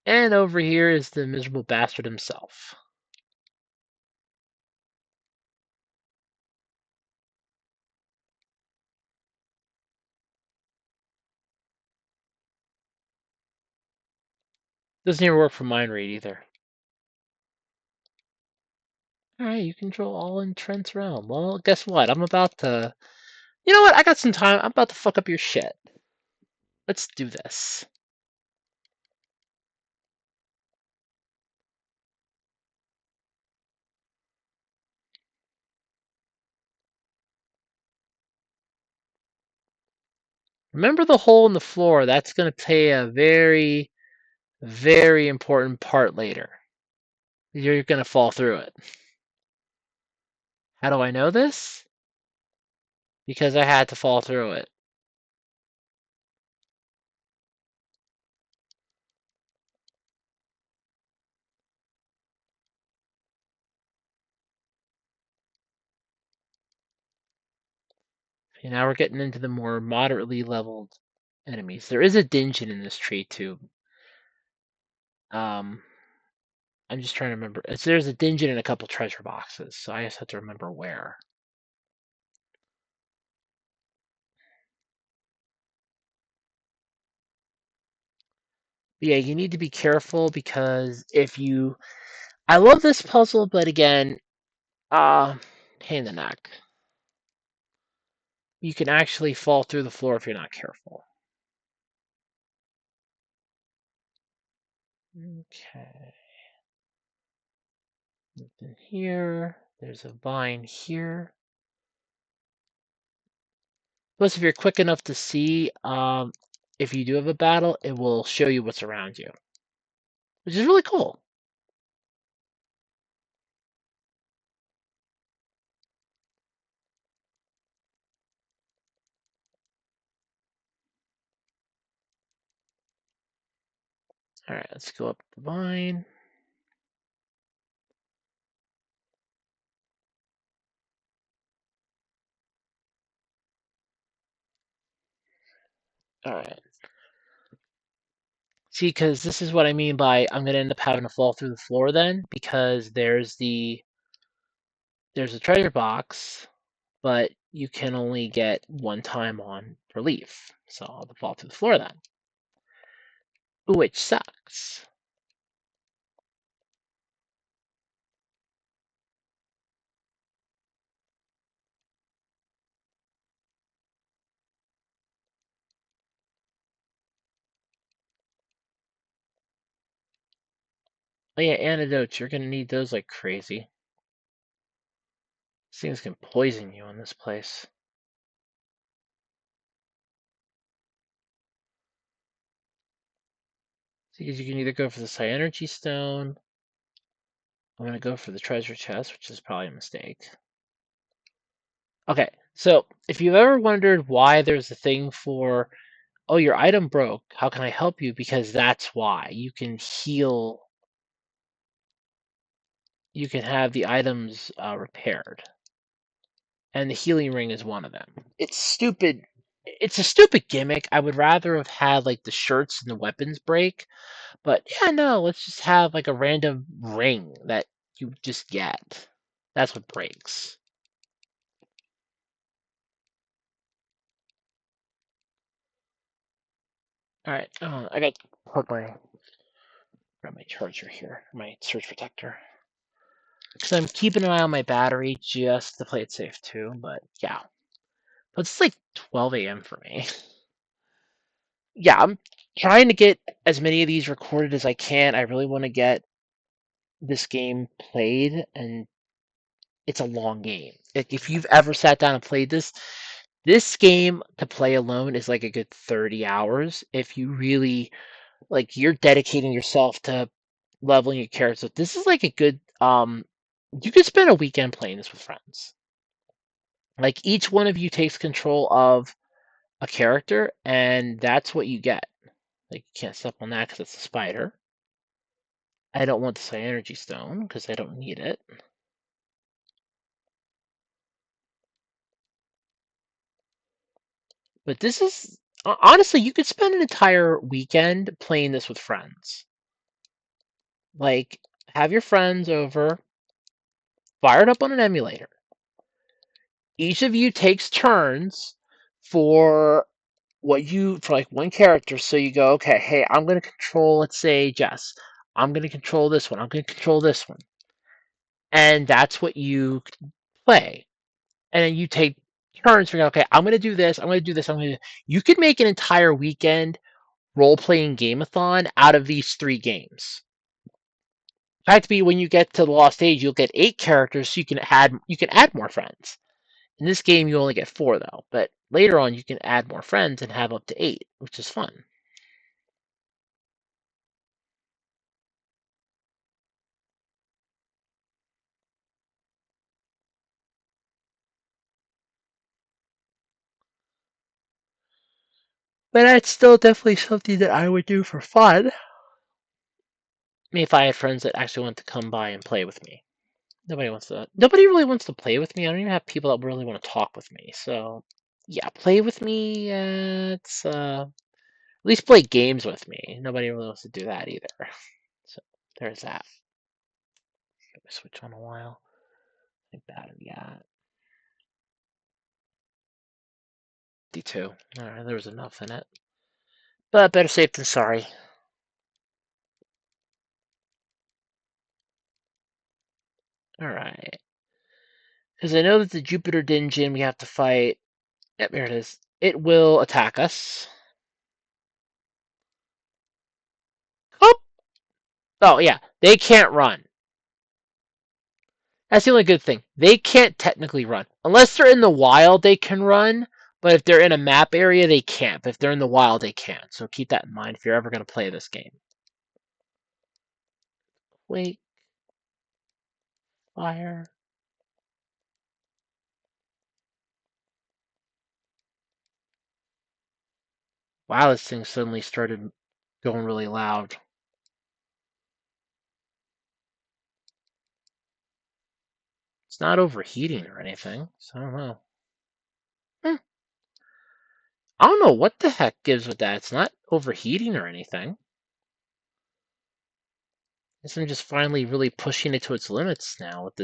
And over here is the miserable bastard himself. Doesn't even work for mind read either. Alright, you control all in Trent's realm. Well, guess what? I'm about to. You know what? I got some time. I'm about to fuck up your shit. Let's do this. Remember the hole in the floor. That's going to play a very, very important part later. You're going to fall through it. How do I know this? Because I had to fall through it. Okay, now we're getting into the more moderately leveled enemies. There is a dungeon in this tree too. Um, I'm just trying to remember. There's a dungeon and a couple treasure boxes, so I just have to remember where. But yeah, you need to be careful because if you, I love this puzzle, but again, pain in the neck. You can actually fall through the floor if you're not careful. Okay. Nothing here. There's a vine here. Plus, if you're quick enough to see, if you do have a battle, it will show you what's around you, which is really cool. All right, let's go up the vine. All right. See, because this is what I mean by I'm gonna end up having to fall through the floor then, because there's a treasure box, but you can only get one time on per leaf. So I'll fall through the floor then, which sucks. Oh yeah, antidotes. You're gonna need those like crazy. These things can poison you in this place. Because you can either go for the Psi Energy Stone. I'm gonna go for the treasure chest, which is probably a mistake. Okay, so if you've ever wondered why there's a thing for, oh, your item broke, how can I help you? Because that's why. You can heal, you can have the items repaired. And the healing ring is one of them. It's stupid. It's a stupid gimmick. I would rather have had like the shirts and the weapons break, but yeah, no, let's just have like a random ring that you just get. That's what breaks. All right, I got to put my charger here, my surge protector, because I'm keeping an eye on my battery just to play it safe too. But yeah, but it's like 12 a.m. for me. Yeah, I'm trying to get as many of these recorded as I can. I really want to get this game played, and it's a long game. Like if you've ever sat down and played this game to play alone is like a good 30 hours. If you really like, you're dedicating yourself to leveling your character. So this is like a good you could spend a weekend playing this with friends. Like each one of you takes control of a character, and that's what you get. Like you can't step on that because it's a spider. I don't want the Psi Energy Stone because I don't need it. But this is honestly, you could spend an entire weekend playing this with friends. Like, have your friends over, fire it up on an emulator. Each of you takes turns for for like one character. So you go, okay, hey, I'm going to control, let's say, Jess. I'm going to control this one. I'm going to control this one. And that's what you play. And then you take turns figuring, okay, I'm going to do this. I'm going to do this. I'm going to. You could make an entire weekend role playing gameathon out of these 3 games. In fact, be when you get to the Lost Age, you'll get 8 characters, so you can add more friends. In this game, you only get 4 though, but later on you can add more friends and have up to 8, which is fun. But that's still definitely something that I would do for fun. I mean, if I had friends that actually want to come by and play with me. Nobody really wants to play with me. I don't even have people that really want to talk with me. So, yeah, play with me. It's at least play games with me. Nobody really wants to do that either. So there's that. Let me switch on a while. I think that yeah. D2. Alright, there was enough in it. But better safe than sorry. Alright. Because I know that the Jupiter Dungeon we have to fight. Yep, here it is. It will attack us. Oh! Oh, yeah. They can't run. That's the only good thing. They can't technically run. Unless they're in the wild, they can run. But if they're in a map area, they can't. But if they're in the wild, they can. So keep that in mind if you're ever going to play this game. Wait. Fire. Wow, this thing suddenly started going really loud. It's not overheating or anything, so I don't know. Hmm. I don't know what the heck gives with that. It's not overheating or anything. Guess I'm just finally really pushing it to its limits now with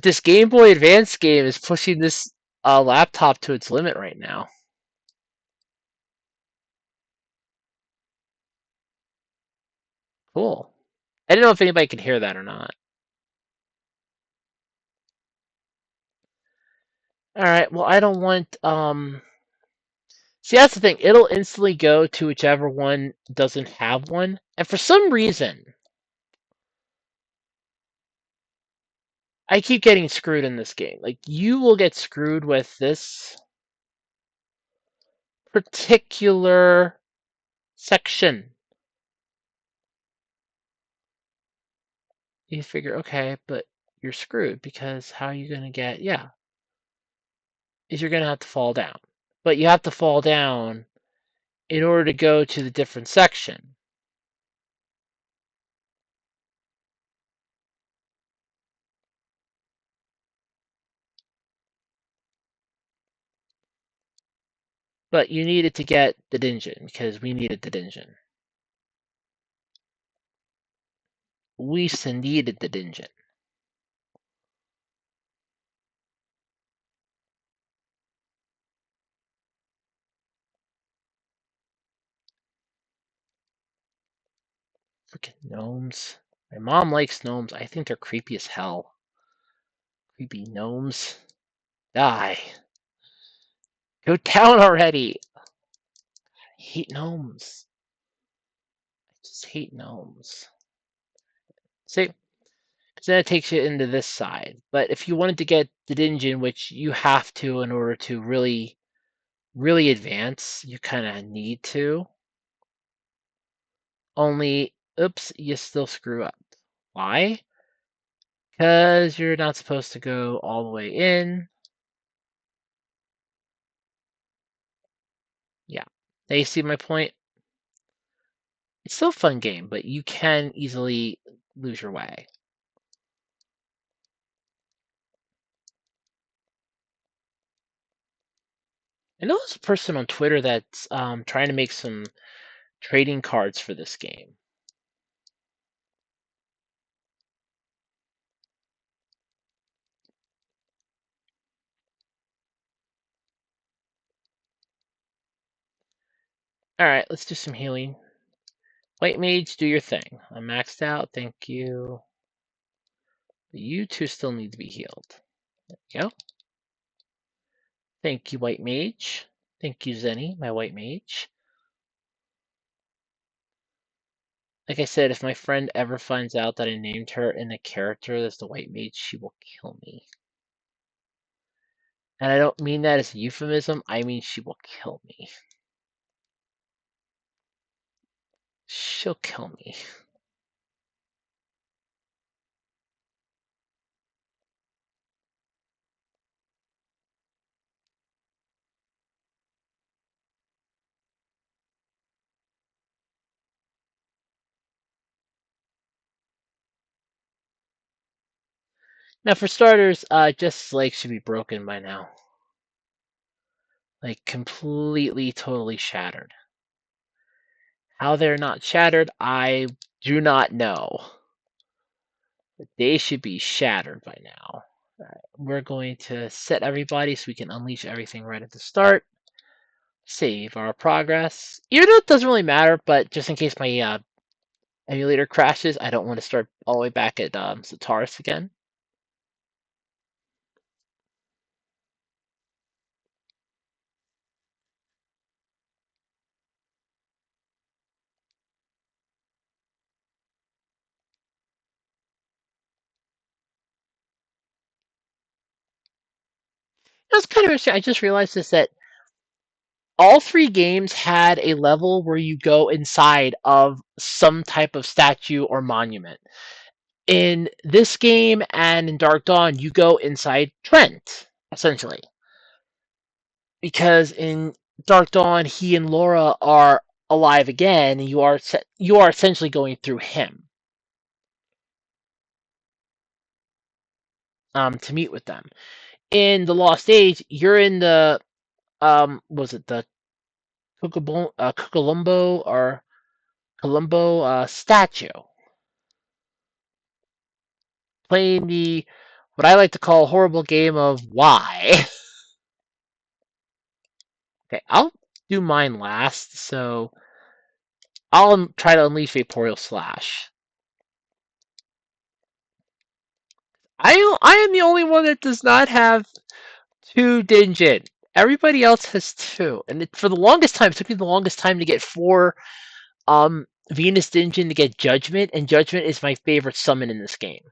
this Game Boy Advance game is pushing this laptop to its limit right now. Cool. I don't know if anybody can hear that or not. All right. Well, I don't want. See, that's the thing. It'll instantly go to whichever one doesn't have one, and for some reason, I keep getting screwed in this game. Like you will get screwed with this particular section. You figure, okay, but you're screwed because how are you gonna get? Yeah, is you're gonna have to fall down, but you have to fall down in order to go to the different section. But you needed to get the dungeon because we needed the dungeon. We needed the dungeon. Freaking gnomes. My mom likes gnomes. I think they're creepy as hell. Creepy gnomes. Die. Go down already. I hate gnomes. I just hate gnomes. See, so then it takes you into this side. But if you wanted to get the dungeon, which you have to in order to really, really advance, you kind of need to. Only, oops, you still screw up. Why? Because you're not supposed to go all the way in. Yeah. Now you see my point? It's still a fun game, but you can easily lose your way. I know there's a person on Twitter that's trying to make some trading cards for this game. Alright, let's do some healing. White Mage, do your thing. I'm maxed out, thank you. You two still need to be healed. There you go. Thank you, White Mage. Thank you, Zenny, my White Mage. Like I said, if my friend ever finds out that I named her in a character as the White Mage, she will kill me. And I don't mean that as a euphemism, I mean she will kill me. She'll kill me. Now, for starters, Justice Lake should be broken by now. Like, completely, totally shattered. How they're not shattered, I do not know. But they should be shattered by now. Alright, we're going to set everybody so we can unleash everything right at the start. Save our progress. Even though it doesn't really matter, but just in case my emulator crashes, I don't want to start all the way back at Sataris again. That's kind of interesting. I just realized this that all three games had a level where you go inside of some type of statue or monument. In this game and in Dark Dawn, you go inside Trent, essentially. Because in Dark Dawn, he and Laura are alive again, and you are essentially going through him to meet with them. In the Lost Age, you're in the was it the Cucolumbo or Columbo statue, playing the what I like to call a horrible game of why. Okay, I'll do mine last, so I'll try to unleash Vaporeal Slash. I am the only one that does not have two Dinjin. Everybody else has two, and for the longest time, it took me the longest time to get four Venus Dinjin to get Judgment, and Judgment is my favorite summon in this game.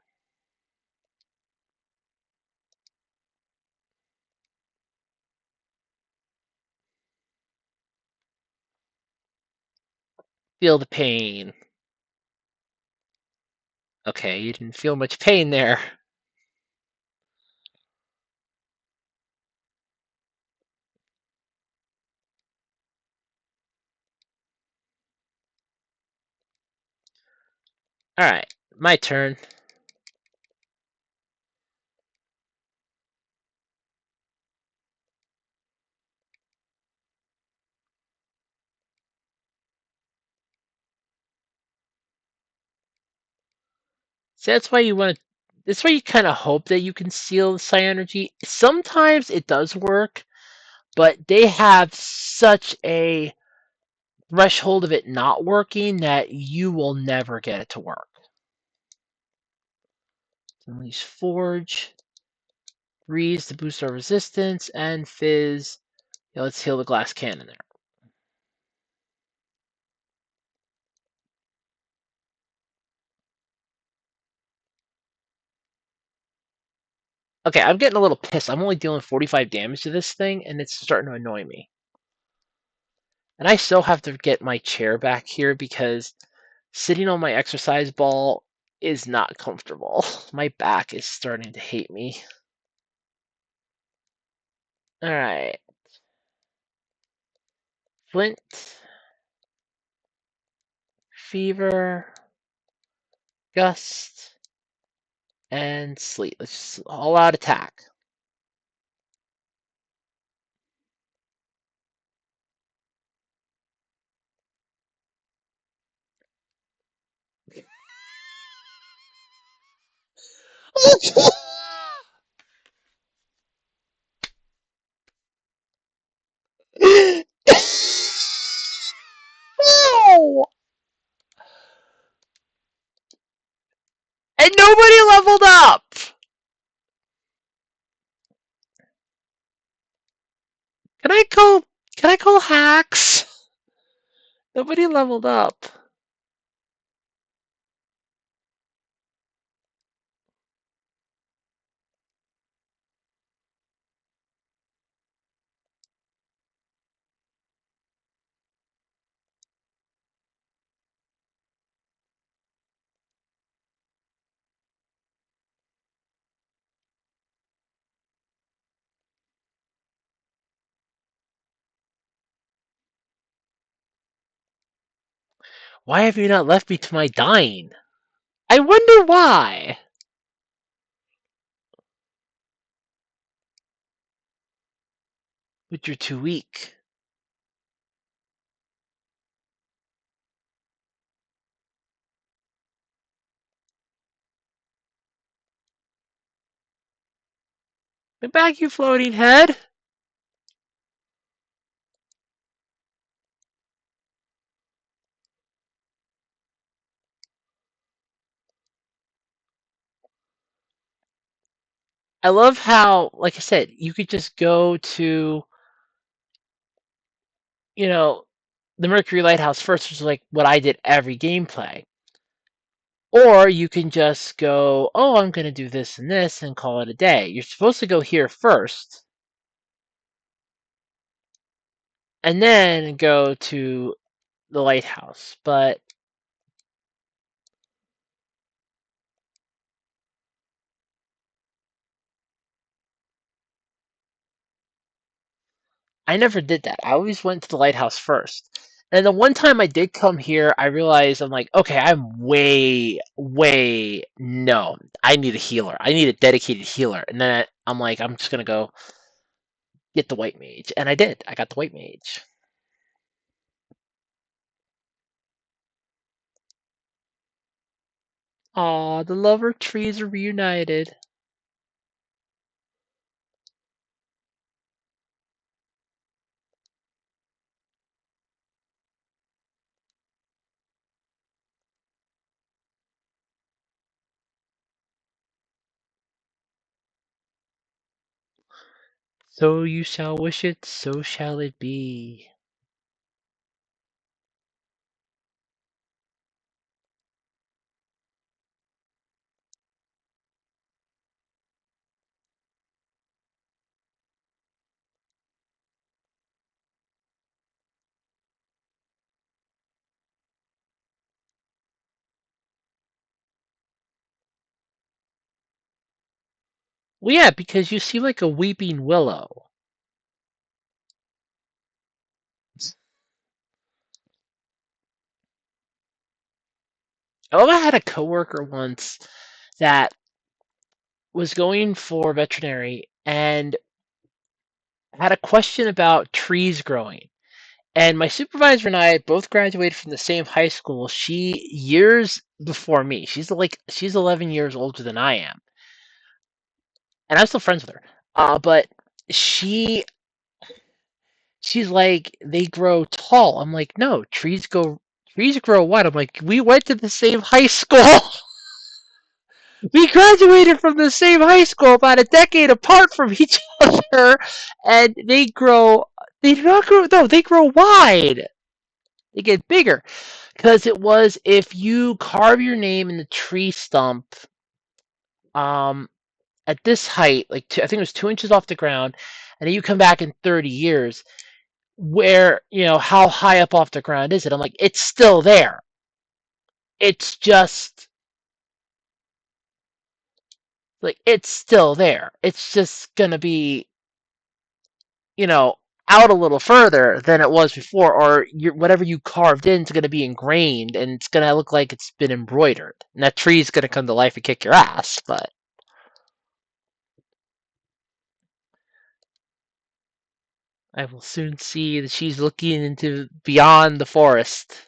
Feel the pain. Okay, you didn't feel much pain there. Alright, my turn. So that's why you want to. That's why you kind of hope that you can seal the Psi Energy. Sometimes it does work, but they have such a threshold of it not working that you will never get it to work. Unleash Forge, Breeze to boost our resistance, and Fizz. Yeah, let's heal the glass cannon there. Okay, I'm getting a little pissed. I'm only dealing 45 damage to this thing, and it's starting to annoy me. And I still have to get my chair back here because sitting on my exercise ball is not comfortable. My back is starting to hate me. Alright. Flint. Fever. Gust. And Sleet. Let's just all out attack. And nobody leveled up! Can I call can I call hacks? Nobody leveled up. Why have you not left me to my dying? I wonder why. But you're too weak. Get back, you floating head! I love how, like I said, you could just go to, you know, the Mercury Lighthouse first, which is like what I did every gameplay. Or you can just go, oh, I'm going to do this and this and call it a day. You're supposed to go here first and then go to the lighthouse. But I never did that. I always went to the lighthouse first. And the one time I did come here, I realized I'm like, okay, I'm no, I need a healer. I need a dedicated healer. And then I'm like, I'm just going to go get the white mage. And I did. I got the white mage. Aw, the lover trees are reunited. So you shall wish it, so shall it be. Well, yeah, because you seem like a weeping willow. Oh, I had a coworker once that was going for veterinary and had a question about trees growing. And my supervisor and I both graduated from the same high school. She years before me. She's 11 years older than I am, and I'm still friends with her. But she she's like they grow tall. I'm like, no, trees grow wide. I'm like, we went to the same high school. We graduated from the same high school about a decade apart from each other, and they do not grow, no, they grow wide. They get bigger. Because it was if you carve your name in the tree stump um, at this height, like I think it was 2 inches off the ground, and then you come back in 30 years, where, how high up off the ground is it? I'm like, it's still there. It's just like, it's still there. It's just going to be you know, out a little further than it was before, or whatever you carved in is going to be ingrained, and it's going to look like it's been embroidered. And that tree's going to come to life and kick your ass. But I will soon see that she's looking into beyond the forest.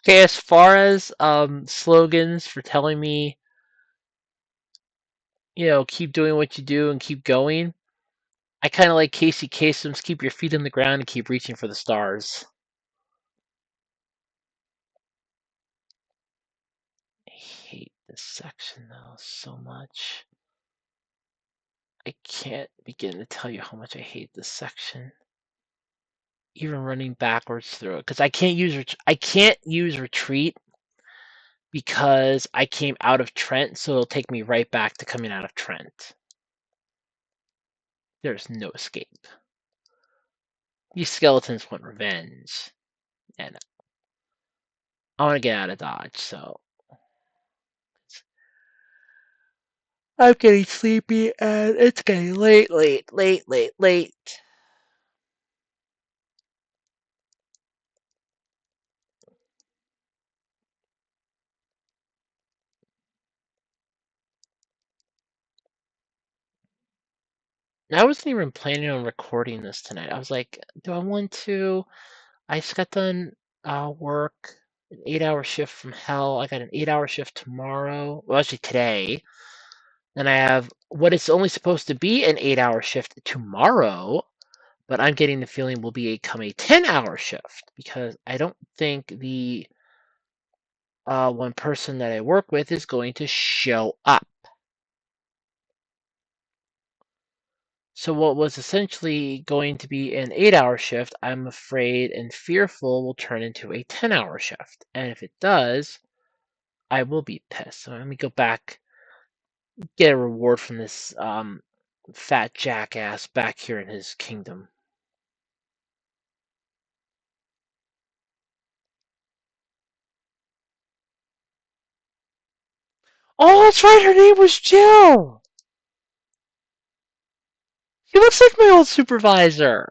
Okay, as far as slogans for telling me, keep doing what you do and keep going, I kind of like Casey Kasem's "Keep your feet in the ground and keep reaching for the stars." I hate this section though so much. I can't begin to tell you how much I hate this section. Even running backwards through it, because I can't use retreat because I came out of Trent, so it'll take me right back to coming out of Trent. There's no escape. These skeletons want revenge, and I want to get out of Dodge, so I'm getting sleepy, and it's getting late, late, late, late, late. I wasn't even planning on recording this tonight. I was like, do I want to? I just got done work, an 8-hour shift from hell. I got an 8-hour shift tomorrow. Well, actually today. Then I have what is only supposed to be an 8-hour shift tomorrow, but I'm getting the feeling will become a 10-hour shift because I don't think the one person that I work with is going to show up. So what was essentially going to be an 8-hour shift, I'm afraid and fearful will turn into a 10-hour shift. And if it does, I will be pissed. So let me go back, get a reward from this fat jackass back here in his kingdom. Oh, that's right, her name was Jill! She looks like my old supervisor.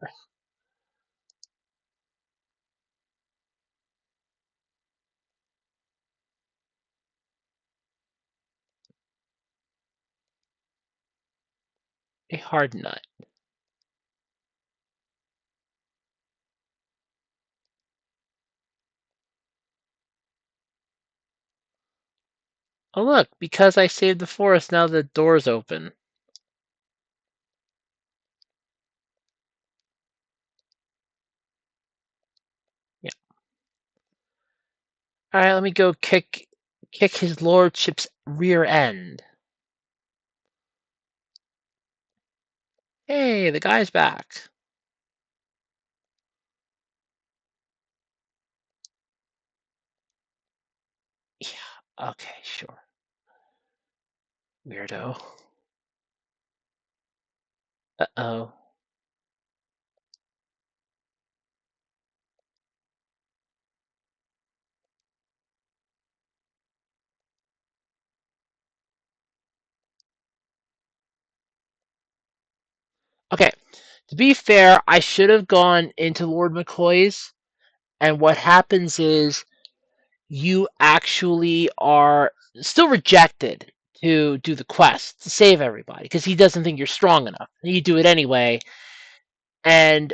A hard nut. Oh look, because I saved the forest, now the door's open. Yeah. Alright, let me go kick his lordship's rear end. Hey, the guy's back. Yeah, okay, sure. Weirdo. Uh-oh. Okay, to be fair, I should have gone into Lord McCoy's, and what happens is you actually are still rejected to do the quest to save everybody because he doesn't think you're strong enough. You do it anyway, and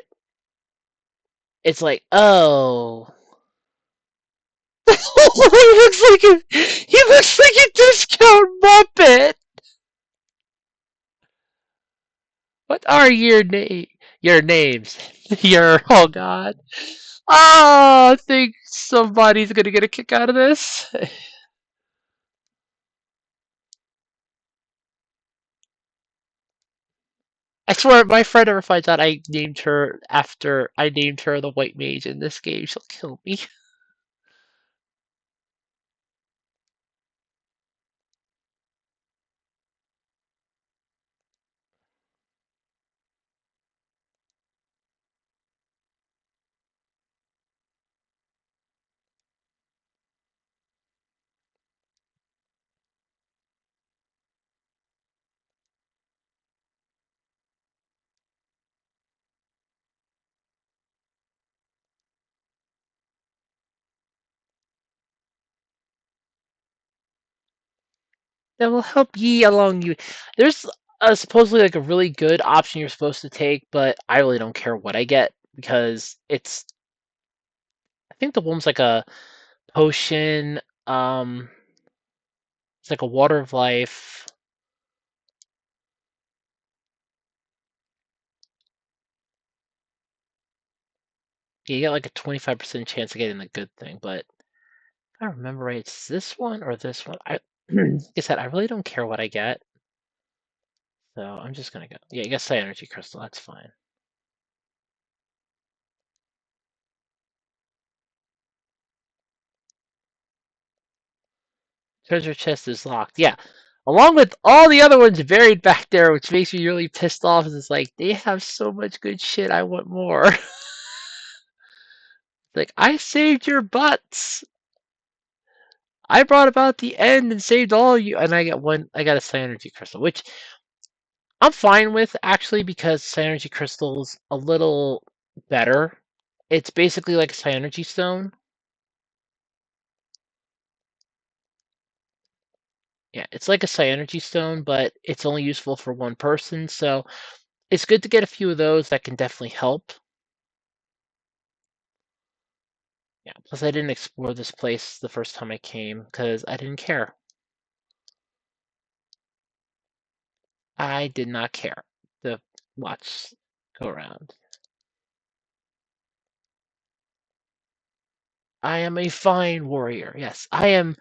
it's like, oh, he looks like a discount Muppet. What are your names? Your oh god. Oh, I think somebody's gonna get a kick out of this. I swear, my friend ever finds out I named her after I named her the White Mage in this game, she'll kill me. That will help ye along you. There's supposedly like a really good option you're supposed to take, but I really don't care what I get because it's. I think the woman's like a potion. Um, it's like a water of life. Yeah, you get like a 25% chance of getting the good thing, but if I remember right, it's this one or this one. Like I said, I really don't care what I get, so I'm just gonna go. Yeah, I guess Psi Energy Crystal. That's fine. Treasure chest is locked. Yeah, along with all the other ones buried back there, which makes me really pissed off. Is it's like they have so much good shit. I want more. Like I saved your butts. I brought about the end and saved all you, and I got one. I got a Psi Energy Crystal, which I'm fine with actually because Psi Energy Crystal's a little better. It's basically like a Psi Energy Stone. Yeah, it's like a Psi Energy Stone, but it's only useful for one person, so it's good to get a few of those that can definitely help. Yeah, plus I didn't explore this place the first time I came because I didn't care. I did not care to watch go around. I am a fine warrior. Yes, I am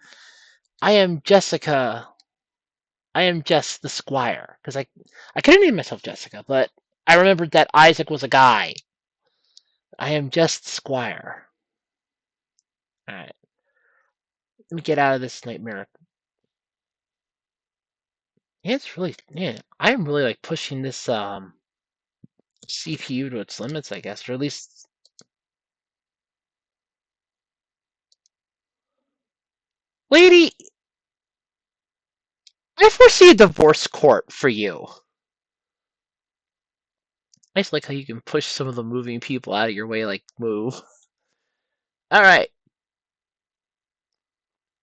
Jessica. I am Jess the Squire because I couldn't name myself Jessica, but I remembered that Isaac was a guy. I am just Squire. All right, let me get out of this nightmare. Yeah, it's really yeah. I'm really like pushing this CPU to its limits, I guess, or at least. Lady, I foresee a divorce court for you. I just like how you can push some of the moving people out of your way, like move. All right.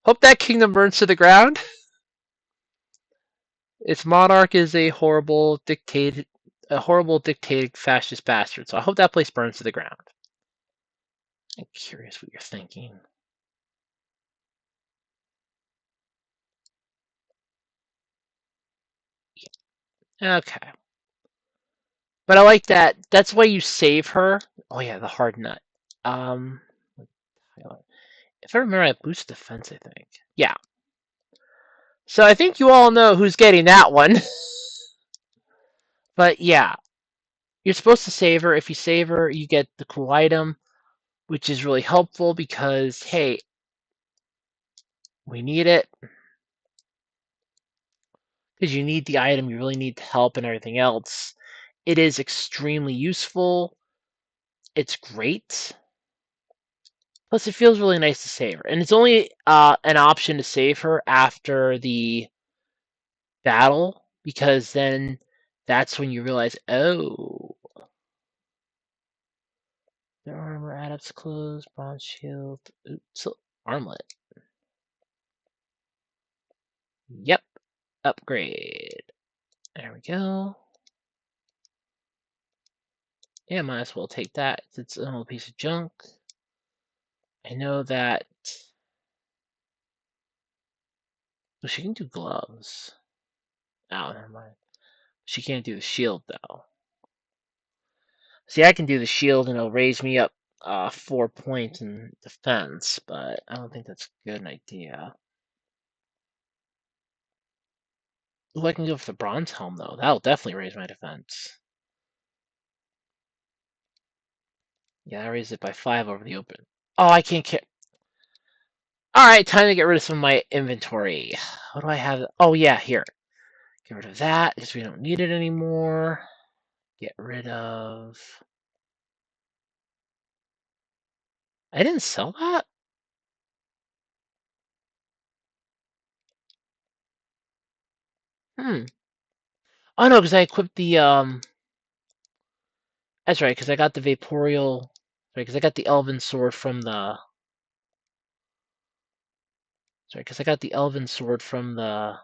Hope that kingdom burns to the ground. Its monarch is a horrible dictated fascist bastard. So I hope that place burns to the ground. I'm curious what you're thinking. Okay. But I like that. That's why you save her. Oh yeah, the hard nut. Um, if I remember, I boost defense. I think. Yeah. So I think you all know who's getting that one. But yeah, you're supposed to save her. If you save her, you get the cool item, which is really helpful because hey, we need it. Because you need the item, you really need the help and everything else. It is extremely useful. It's great. Plus, it feels really nice to save her. And it's only an option to save her after the battle, because then that's when you realize, oh, their armor, adept's clothes, bronze shield, oops, armlet. Yep, upgrade. There we go. Yeah, might as well take that. It's its own piece of junk. I know that. Well, she can do gloves. Oh, never mind. She can't do the shield though. See, I can do the shield and it'll raise me up 4 points in defense, but I don't think that's a good idea. Ooh, I can go for the bronze helm though. That'll definitely raise my defense. Yeah, I raised it by 5 over the open. Oh, I can't get. Alright, time to get rid of some of my inventory. What do I have? Oh, yeah, here. Get rid of that because we don't need it anymore. Get rid of. I didn't sell that? Hmm. Oh no, because I equipped the That's right, because I got the Vaporeal. Sorry, because I got the Elven Sword from the. Sorry, because I got the Elven Sword from the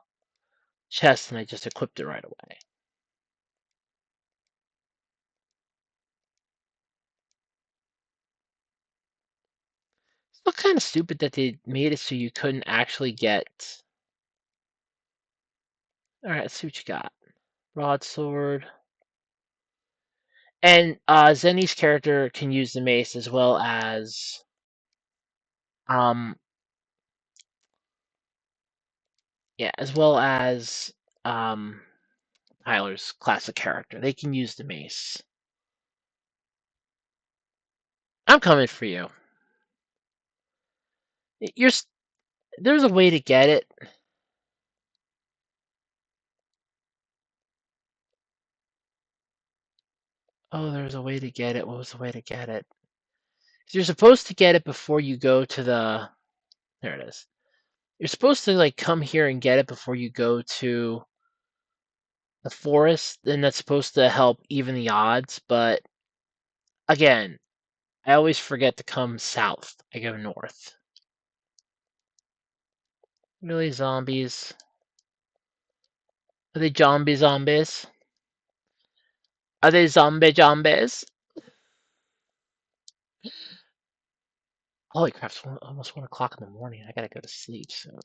chest and I just equipped it right away. Look kind of stupid that they made it so you couldn't actually get. All right, let's see what you got. Broadsword. And Zenny's character can use the mace as well as um yeah, as well as um Tyler's classic character. They can use the mace. I'm coming for you. You're there's a way to get it. Oh, there's a way to get it. What was the way to get it? You're supposed to get it before you go to the. There it is. You're supposed to like come here and get it before you go to the forest, and that's supposed to help even the odds. But again, I always forget to come south. I go north. Really, zombies? Are they zombie zombies? Are they zombie zombies? Holy crap! It's almost 1 o'clock in the morning. I gotta go to sleep soon.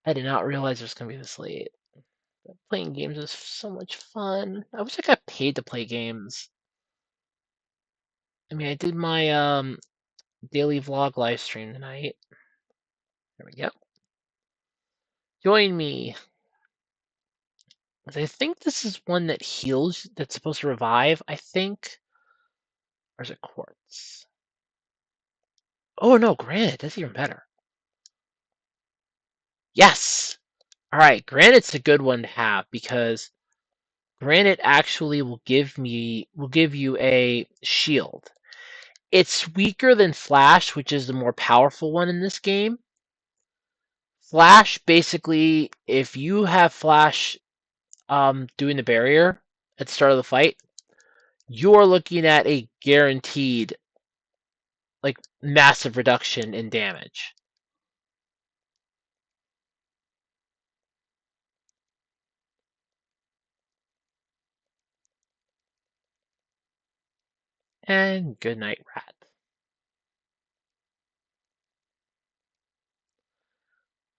I did not realize it was gonna be this late. But playing games is so much fun. I wish I got paid to play games. I mean, I did my daily vlog live stream tonight. There we go. Join me. I think this is one that heals. That's supposed to revive. I think. Or is it quartz? Oh no, granite. That's even better. Yes. All right, granite's a good one to have because granite actually will give you a shield. It's weaker than flash, which is the more powerful one in this game. Flash, basically, if you have flash doing the barrier at the start of the fight, you're looking at a guaranteed like massive reduction in damage. And good night, rat.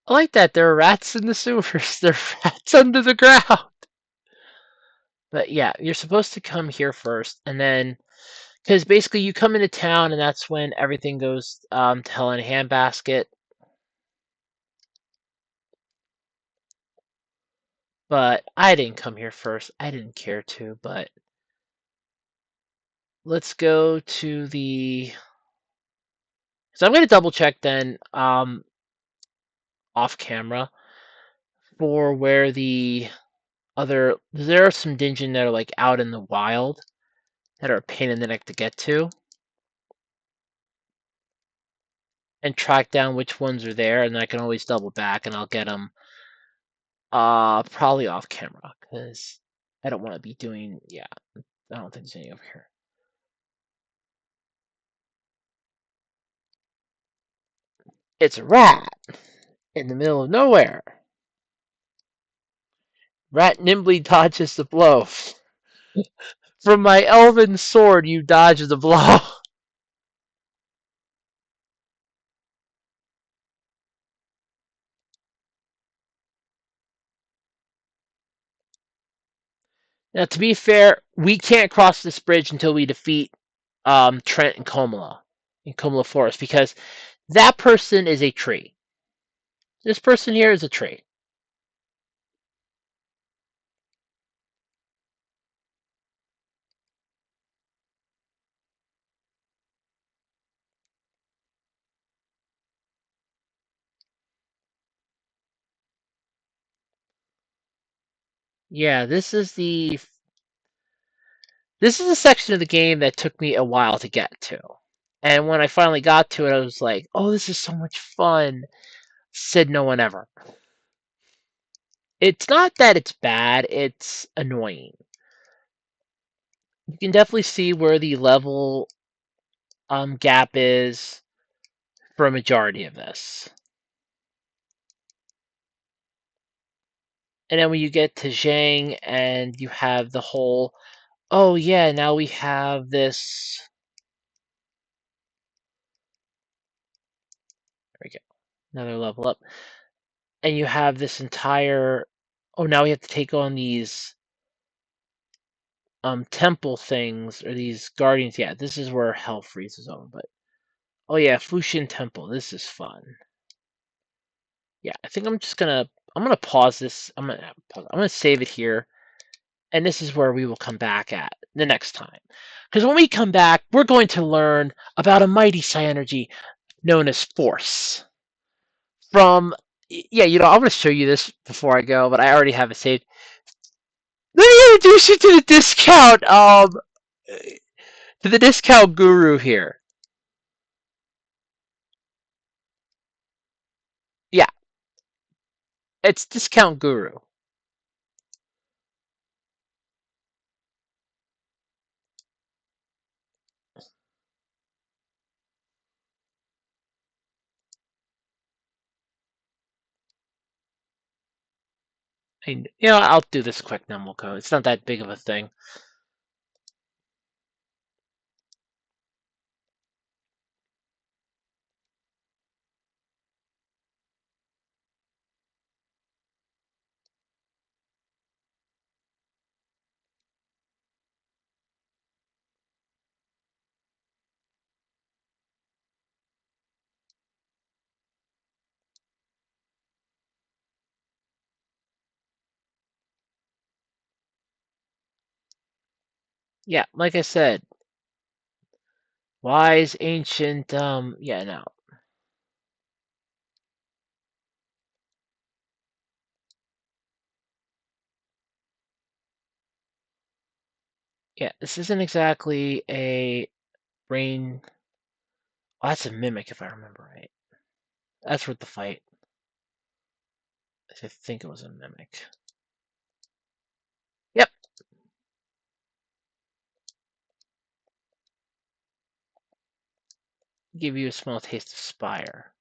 I like that there are rats in the sewers. There are rats under the ground. But yeah, you're supposed to come here first, and then because basically you come into town, and that's when everything goes to hell in a handbasket. But I didn't come here first. I didn't care to. But let's go to the. So I'm going to double check then off camera for where the other. There are some dungeons that are like out in the wild that are a pain in the neck to get to, and track down which ones are there, and I can always double back and I'll get them probably off camera because I don't want to be doing. Yeah, I don't think there's any over here. It's a rat in the middle of nowhere. Rat nimbly dodges the blow. From my elven sword, you dodge the blow. Now, to be fair, we can't cross this bridge until we defeat Trent and Komala in Komala Forest because that person is a tree. This person here is a tree. Yeah, this is a section of the game that took me a while to get to. And when I finally got to it, I was like, "Oh, this is so much fun." Said no one ever. It's not that it's bad, it's annoying. You can definitely see where the level gap is for a majority of this. And then when you get to Zhang and you have the whole, oh yeah, now we have this Another level up. And you have this entire. Oh, now we have to take on these temple things or these guardians. Yeah, this is where hell freezes over. But oh yeah, Fushin Temple. This is fun. Yeah, I think I'm gonna pause this. I'm gonna save it here, and this is where we will come back at the next time. Because when we come back, we're going to learn about a mighty psi energy known as Force. From yeah, I'm gonna show you this before I go, but I already have it saved. Let me introduce you to the discount guru here. Yeah, it's discount guru. And I'll do this quick, then we'll go. It's not that big of a thing. Yeah, like I said, wise, ancient, yeah, no. Yeah, this isn't exactly a brain. Oh, that's a mimic, if I remember right. That's worth the fight. I think it was a mimic. Yep. Give you a small taste of Spire.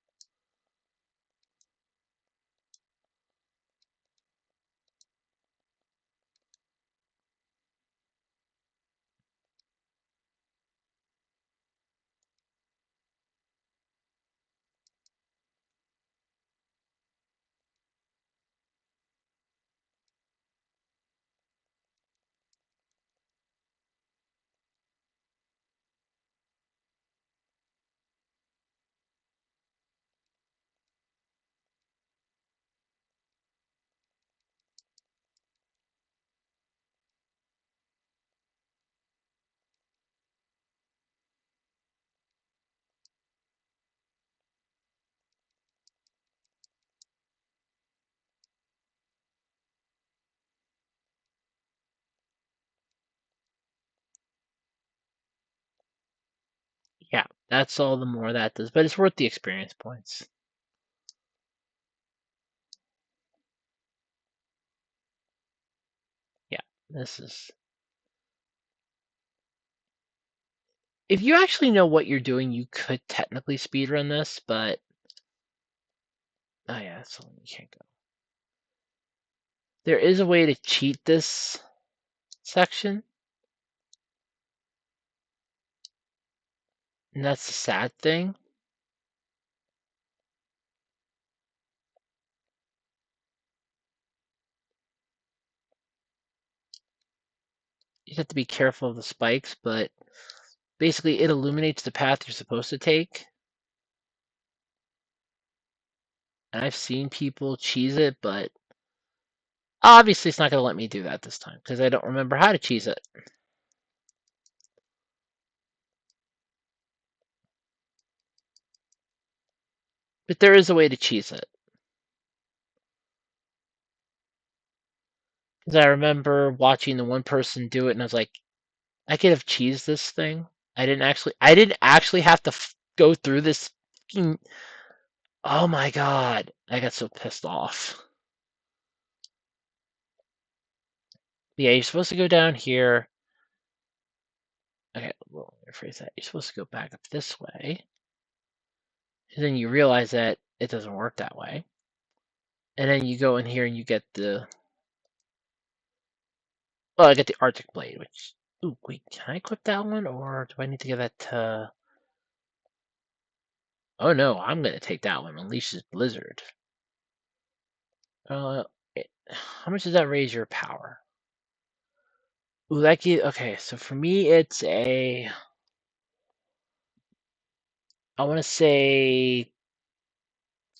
Yeah, that's all the more that does, but it's worth the experience points. Yeah, this is. If you actually know what you're doing, you could technically speedrun this, but. Oh, yeah, that's something you can't go. There is a way to cheat this section, and that's the sad thing. You have to be careful of the spikes, but basically it illuminates the path you're supposed to take. And I've seen people cheese it, but obviously it's not going to let me do that this time because I don't remember how to cheese it. But there is a way to cheese it. Because I remember watching the one person do it, and I was like, I could have cheesed this thing. I didn't actually have to go through this. Oh my god, I got so pissed off. Yeah, you're supposed to go down here. Okay, well, let me rephrase that. You're supposed to go back up this way. And then you realize that it doesn't work that way. And then you go in here and you get the. Well, I get the Arctic Blade, which. Ooh, wait, can I equip that one? Or do I need to give that to. Oh no, I'm gonna take that one. Unleashes Blizzard. Uh, how much does that raise your power? Ooh, that okay. So for me, it's a. I want to say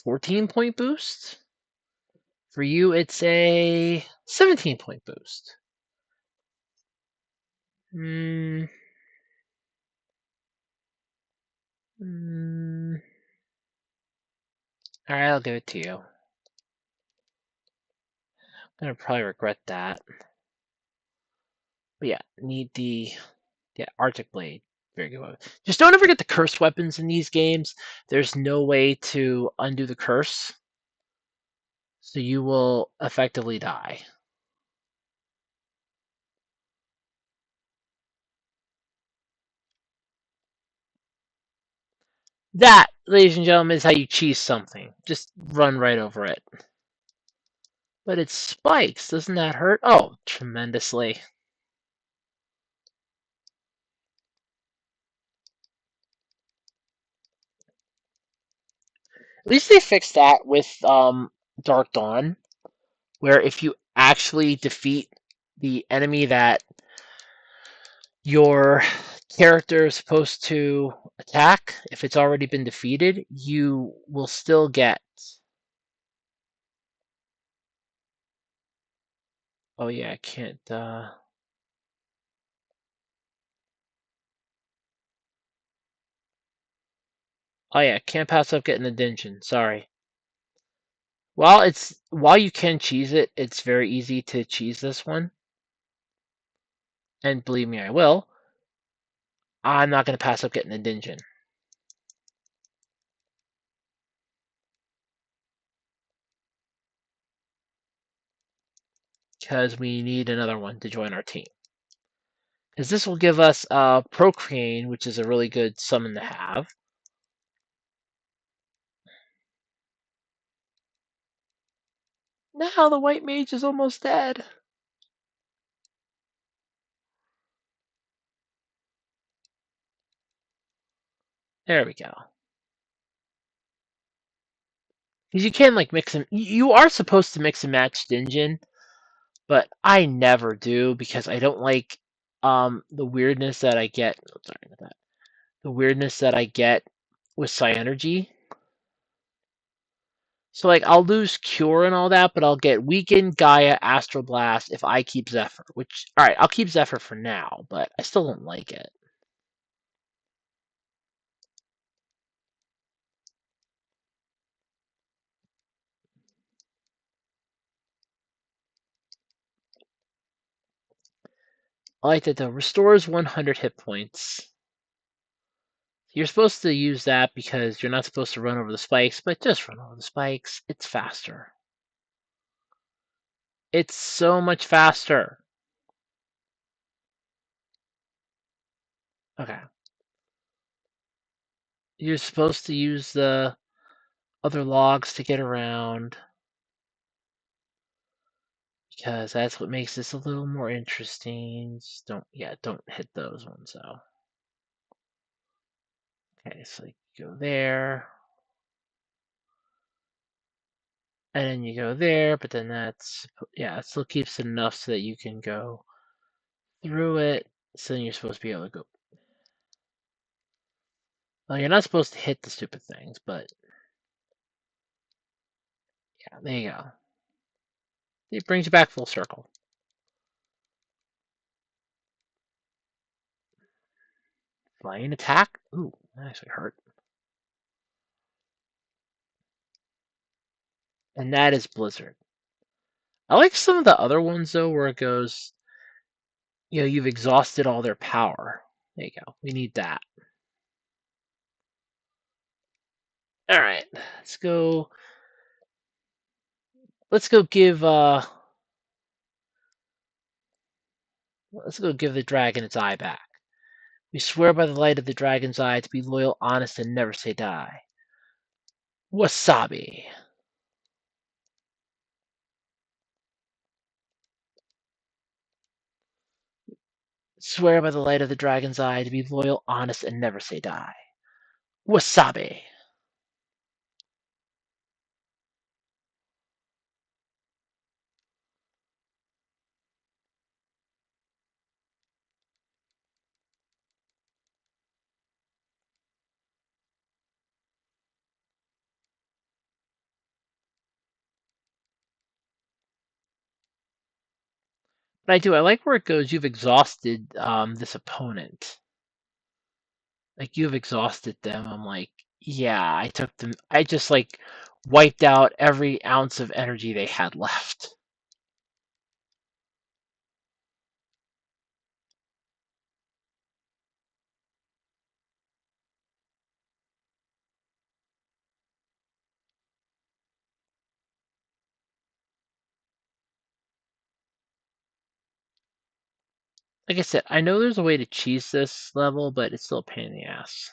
14-point boost. For you, it's a 17-point boost. Hmm. Mm, all right, I'll give it to you. I'm gonna probably regret that. But yeah, need the Arctic Blade. Very good weapon. Just don't ever get the curse weapons in these games. There's no way to undo the curse, so you will effectively die. That, ladies and gentlemen, is how you cheese something. Just run right over it. But it spikes. Doesn't that hurt? Oh, tremendously. At least they fixed that with Dark Dawn, where if you actually defeat the enemy that your character is supposed to attack, if it's already been defeated, you will still get. Oh yeah, I can't. Oh yeah, can't pass up getting the dungeon. Sorry. While you can cheese it, it's very easy to cheese this one, and believe me, I will. I'm not gonna pass up getting the dungeon because we need another one to join our team. Because this will give us Procreane, which is a really good summon to have. Now the white mage is almost dead. There we go. Because you can like mix them. You are supposed to mix and match Dingeon, but I never do because I don't like the weirdness that I get. Oh, sorry about that. The weirdness that I get with Psy-Energy. So like I'll lose Cure and all that, but I'll get Weaken, Gaia, Astral Blast if I keep Zephyr. Which alright, I'll keep Zephyr for now, but I still don't like it. I like that though. Restores 100 hit points. You're supposed to use that because you're not supposed to run over the spikes, but just run over the spikes. It's faster. It's so much faster. Okay. You're supposed to use the other logs to get around because that's what makes this a little more interesting. Just don't hit those ones though. Okay, so you go there. And then you go there, but then it still keeps it enough so that you can go through it. So then you're supposed to be able to go. Well, you're not supposed to hit the stupid things, but yeah, there you go. It brings you back full circle. Flying attack? Ooh, that actually hurt. And that is Blizzard. I like some of the other ones though, where it goes, you've exhausted all their power. There you go. We need that. All right, let's go. Let's go give. Let's go give the dragon its eye back. We swear by the light of the dragon's eye to be loyal, honest, and never say die. Wasabi. Swear by the light of the dragon's eye to be loyal, honest, and never say die. Wasabi. But I do. I like where it goes. You've exhausted this opponent. Like you've exhausted them. I'm like, yeah, I took them. I just like wiped out every ounce of energy they had left. Like I said, I know there's a way to cheese this level, but it's still a pain in the ass.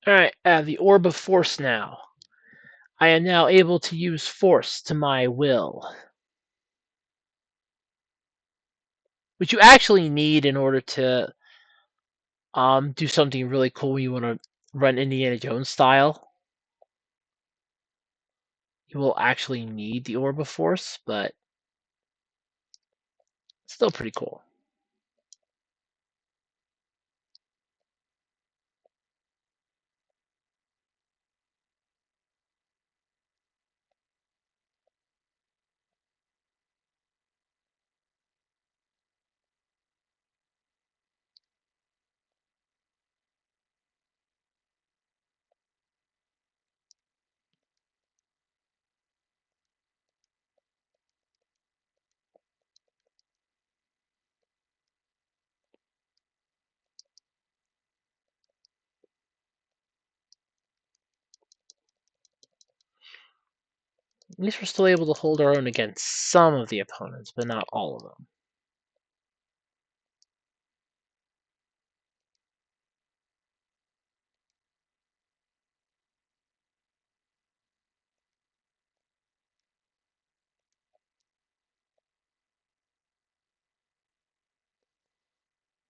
Alright, the Orb of Force now. I am now able to use Force to my will, which you actually need in order to do something really cool when you want to run Indiana Jones style. You will actually need the Orb of Force, but still pretty cool. At least we're still able to hold our own against some of the opponents, but not all of them.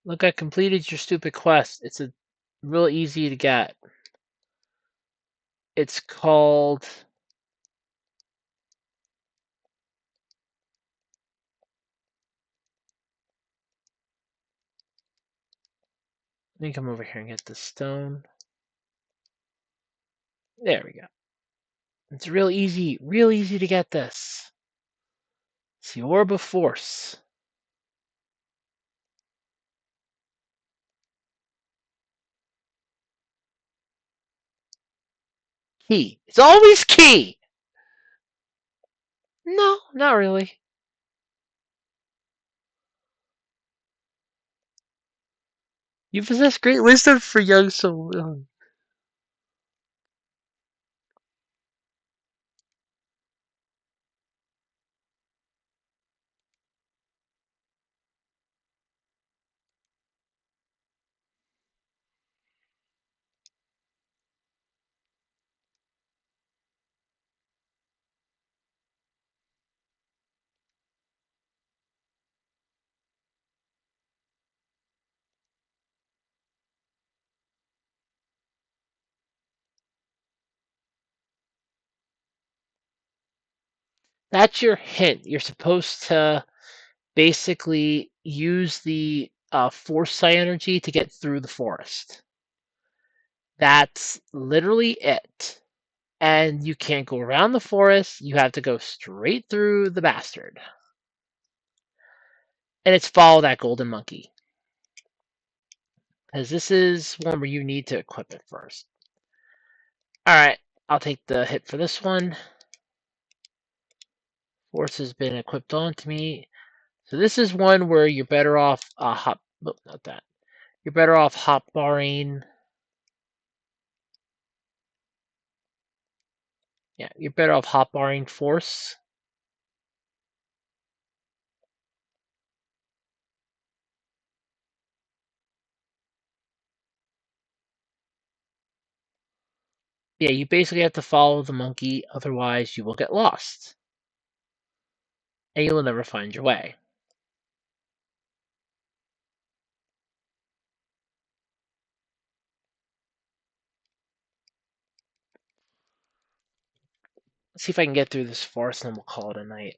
Look, I completed your stupid quest. It's a real easy to get. It's called. Let me come over here and get the stone. There we go. It's real easy to get this. It's the Orb of Force. Key. It's always key! No, not really. You possess great wisdom for young so young. That's your hint. You're supposed to basically use the foresight energy to get through the forest. That's literally it. And you can't go around the forest. You have to go straight through the bastard. And it's follow that golden monkey. Because this is one where you need to equip it first. Alright, I'll take the hit for this one. Force has been equipped onto me. So this is one where you're better off hop. Nope, not that. You're better off hot barring. Yeah, you're better off hot barring force. Yeah, you basically have to follow the monkey, otherwise you will get lost. And you will never find your way. Let's see if I can get through this forest and then we'll call it a night.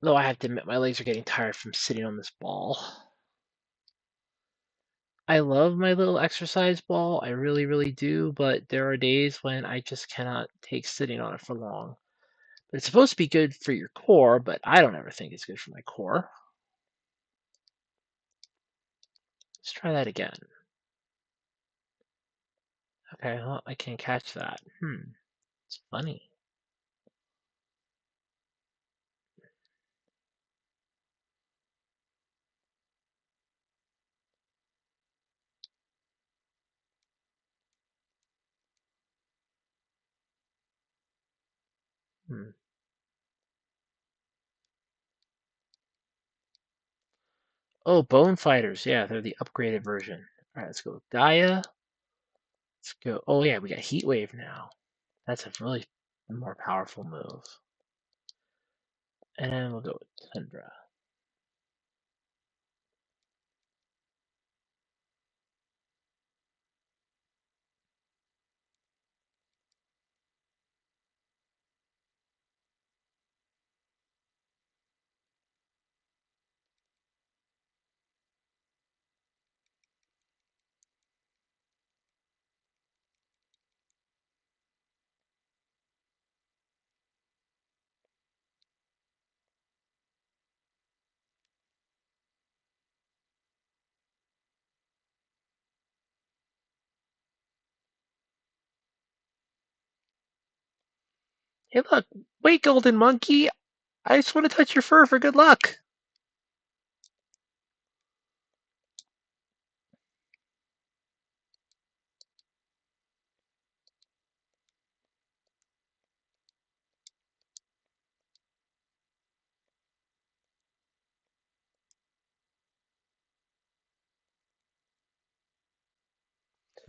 Though I have to admit, my legs are getting tired from sitting on this ball. I love my little exercise ball. I really, really do. But there are days when I just cannot take sitting on it for long. But it's supposed to be good for your core, but I don't ever think it's good for my core. Let's try that again. Okay, well, I can't catch that. It's funny. Hmm. Oh, Bone Fighters. Yeah, they're the upgraded version. All right, let's go with Gaia. Let's go. Oh, yeah, we got Heat Wave now. That's a really more powerful move. And then we'll go with Tundra. Hey, look. Wait, Golden Monkey. I just want to touch your fur for good luck.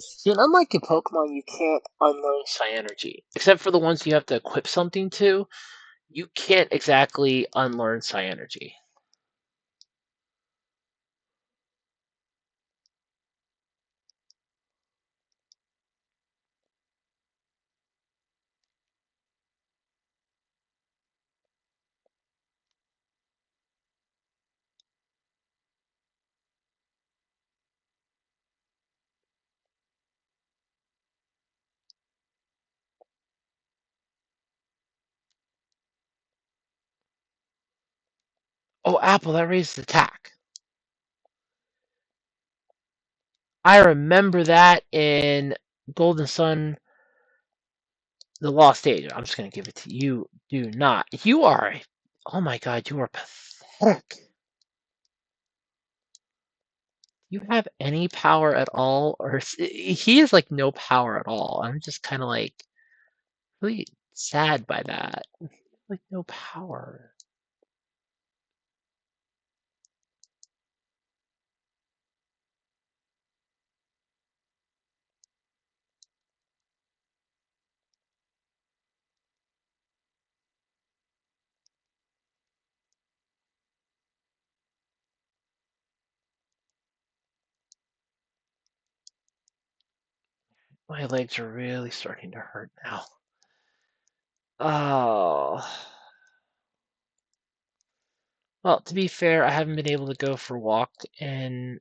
See, and unlike in Pokemon, you can't unlearn Psy-Energy. Except for the ones you have to equip something to, you can't exactly unlearn Psy-Energy. Oh, Apple, that raises attack. I remember that in Golden Sun, the Lost Age. I'm just going to give it to you. Do not. You are. Oh my god, you are pathetic. You have any power at all? Or he has like no power at all. I'm just kind of like really sad by that. Like no power. My legs are really starting to hurt now. Oh. Well, to be fair, I haven't been able to go for a walk in,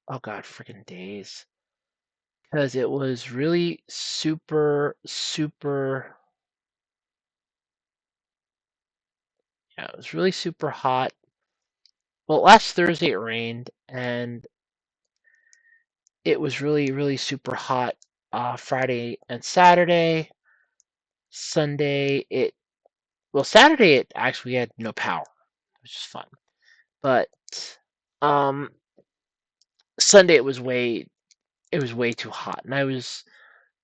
oh god, freaking days. Because it was really super, super, yeah, it was really super hot. Well, last Thursday it rained, and it was really, really super hot Friday and Saturday. Sunday, well, Saturday it actually had no power, which is fun. But um, Sunday it was way too hot, and I was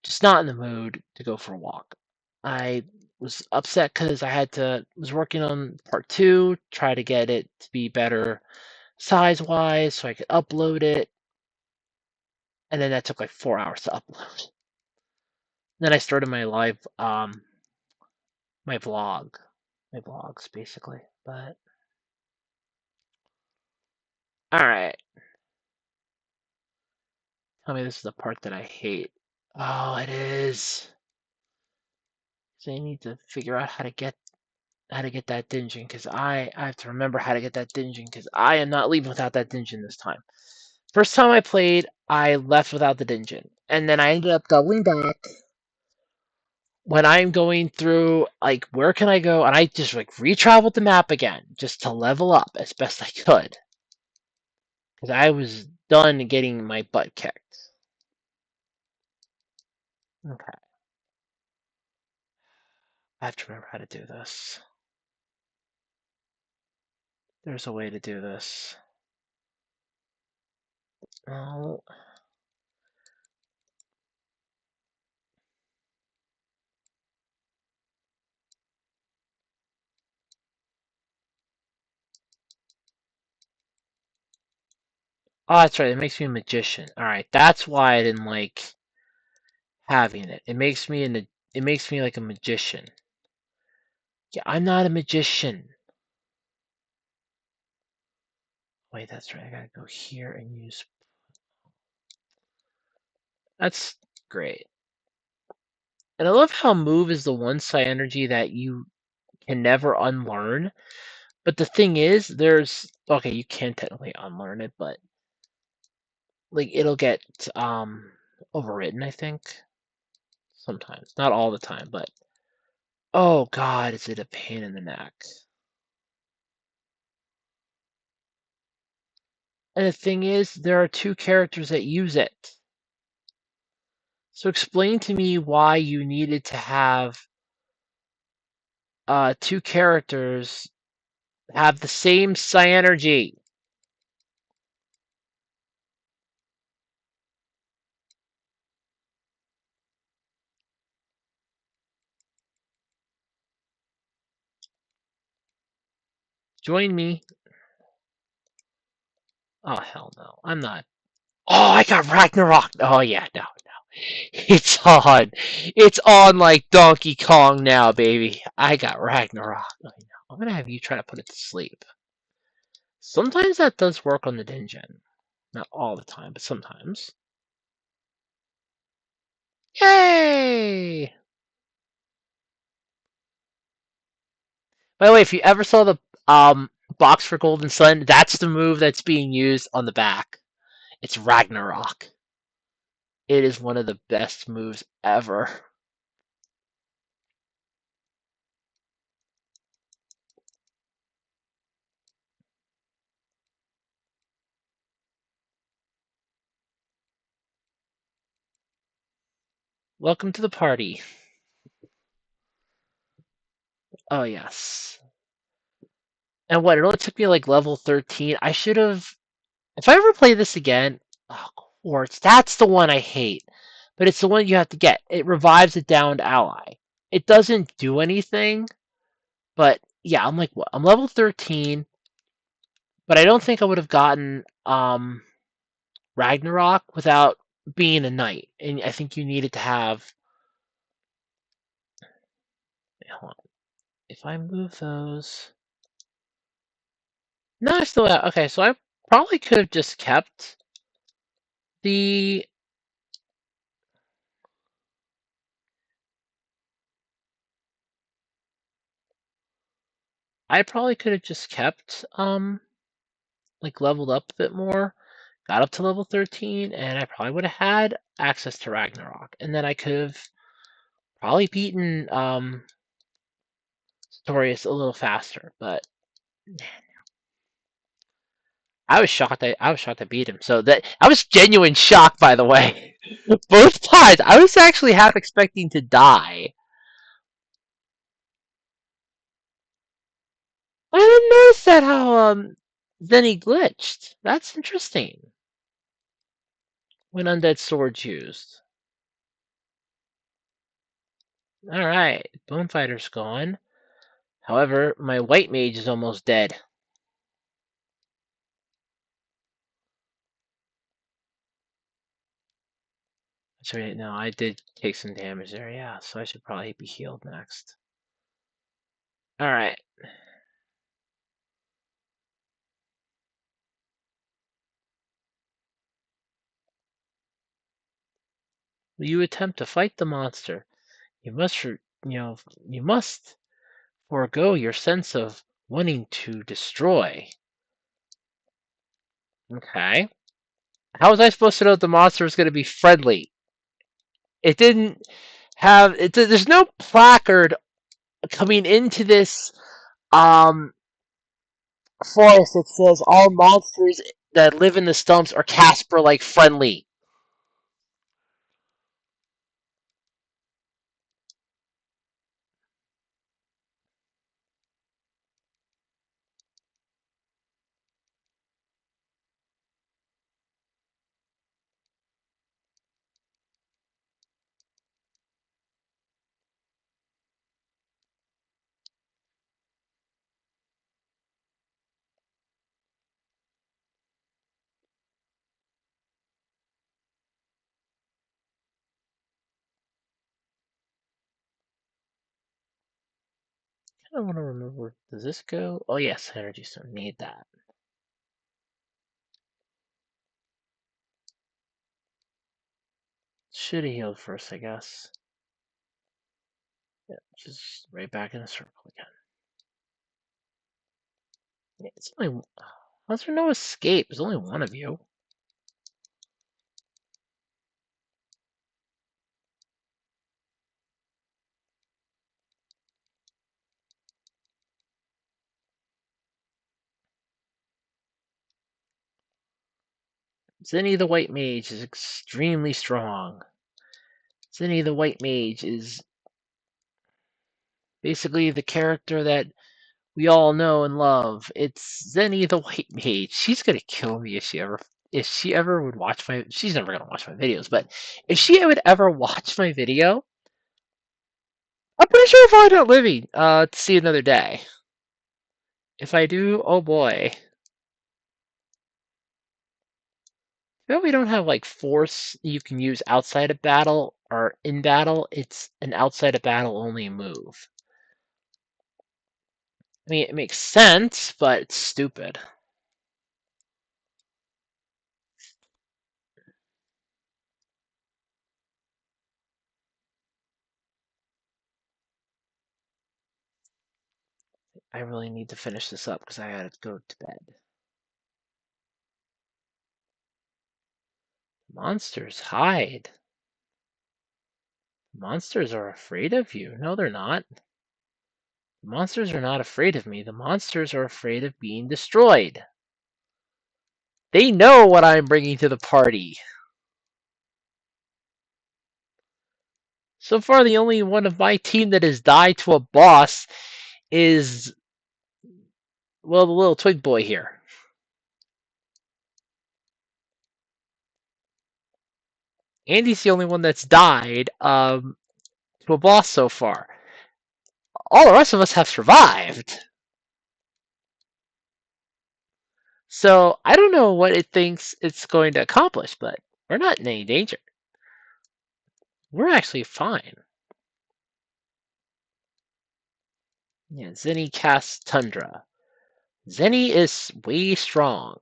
just not in the mood to go for a walk. I was upset because I had to was working on part two, try to get it to be better size wise, so I could upload it, and then that took like 4 hours to upload. Then I started my live my vlog, my vlogs basically. But all right, tell me this is the part that I hate. Oh, it is. So I need to figure out how to get how to get that dungeon because I have to remember how to get that dungeon because I am not leaving without that dungeon this time. First time I played, I left without the dungeon, and then I ended up doubling back when I'm going through like where can I go, and I just like re-traveled the map again just to level up as best I could because I was done getting my butt kicked. Okay, I have to remember how to do this. There's a way to do this. Oh, oh, that's right. It makes me a magician. All right, that's why I didn't like having it. It makes me like a magician. Yeah, I'm not a magician. Wait, that's right. I gotta go here and use. That's great. And I love how move is the one psi energy that you can never unlearn. But the thing is, there's okay, you can technically unlearn it, but like it'll get overridden, I think. Sometimes. Not all the time, but oh god, is it a pain in the neck. And the thing is, there are two characters that use it. So explain to me why you needed to have two characters have the same psi energy. Join me. Oh hell no. I'm not. Oh, I got Ragnarok. Oh yeah, no. It's on. It's on like Donkey Kong now, baby. I got Ragnarok. I know. I'm gonna have you try to put it to sleep. Sometimes that does work on the dungeon. Not all the time, but sometimes. Yay! By the way, if you ever saw the box for Golden Sun, that's the move that's being used on the back. It's Ragnarok. It is one of the best moves ever. Welcome to the party. Oh yes. And what? It only took me like level 13. I should have. If I ever play this again, oh, Quartz. That's the one I hate. But it's the one you have to get. It revives a downed ally. It doesn't do anything, but yeah, I'm like what? I'm level 13, but I don't think I would have gotten Ragnarok without being a knight. And I think you needed to have. Hold on. If I move those. No, I still have. Okay, so I probably could have just kept the. I probably could have just kept like leveled up a bit more, got up to level 13, and I probably would have had access to Ragnarok, and then I could have probably beaten Sartorius a little faster. But I was shocked I beat him. So that I was genuine shock, by the way. Both times, I was actually half expecting to die. I didn't notice that how then he glitched. That's interesting. When Undead Sword's used. Alright, Bonefighter's gone. However, my white mage is almost dead. That's right, no, I did take some damage there, yeah, so I should probably be healed next. Alright. Will you attempt to fight the monster? You must, you must Forego your sense of wanting to destroy. Okay. How was I supposed to know the monster was going to be friendly? It didn't have. There's no placard coming into this um forest that says all monsters that live in the stumps are Casper like friendly. I want to remember. Does this go? Oh yes, energy stone. Need that. Should have healed first, I guess. Yeah, just right back in the circle again. Yeah, it's only. How's there no escape? There's only one of you. Zinni the White Mage is extremely strong. Zinni the White Mage is basically the character that we all know and love. It's Zenny the White Mage. She's gonna kill me if she ever would watch my. She's never gonna watch my videos, but if she would ever watch my video, I'm pretty sure if I don't living to see another day. If I do, oh boy. You know, we don't have like force you can use outside of battle or in battle. It's an outside of battle only move. I mean, it makes sense, but it's stupid. I really need to finish this up because I gotta go to bed. Monsters hide. Monsters are afraid of you. No, they're not. The monsters are not afraid of me. The monsters are afraid of being destroyed. They know what I'm bringing to the party. So far, the only one of my team that has died to a boss is, well, the little twig boy here. Andy's the only one that's died to a boss so far. All the rest of us have survived. So I don't know what it thinks it's going to accomplish, but we're not in any danger. We're actually fine. Yeah, Zenny casts Tundra. Zenny is way strong,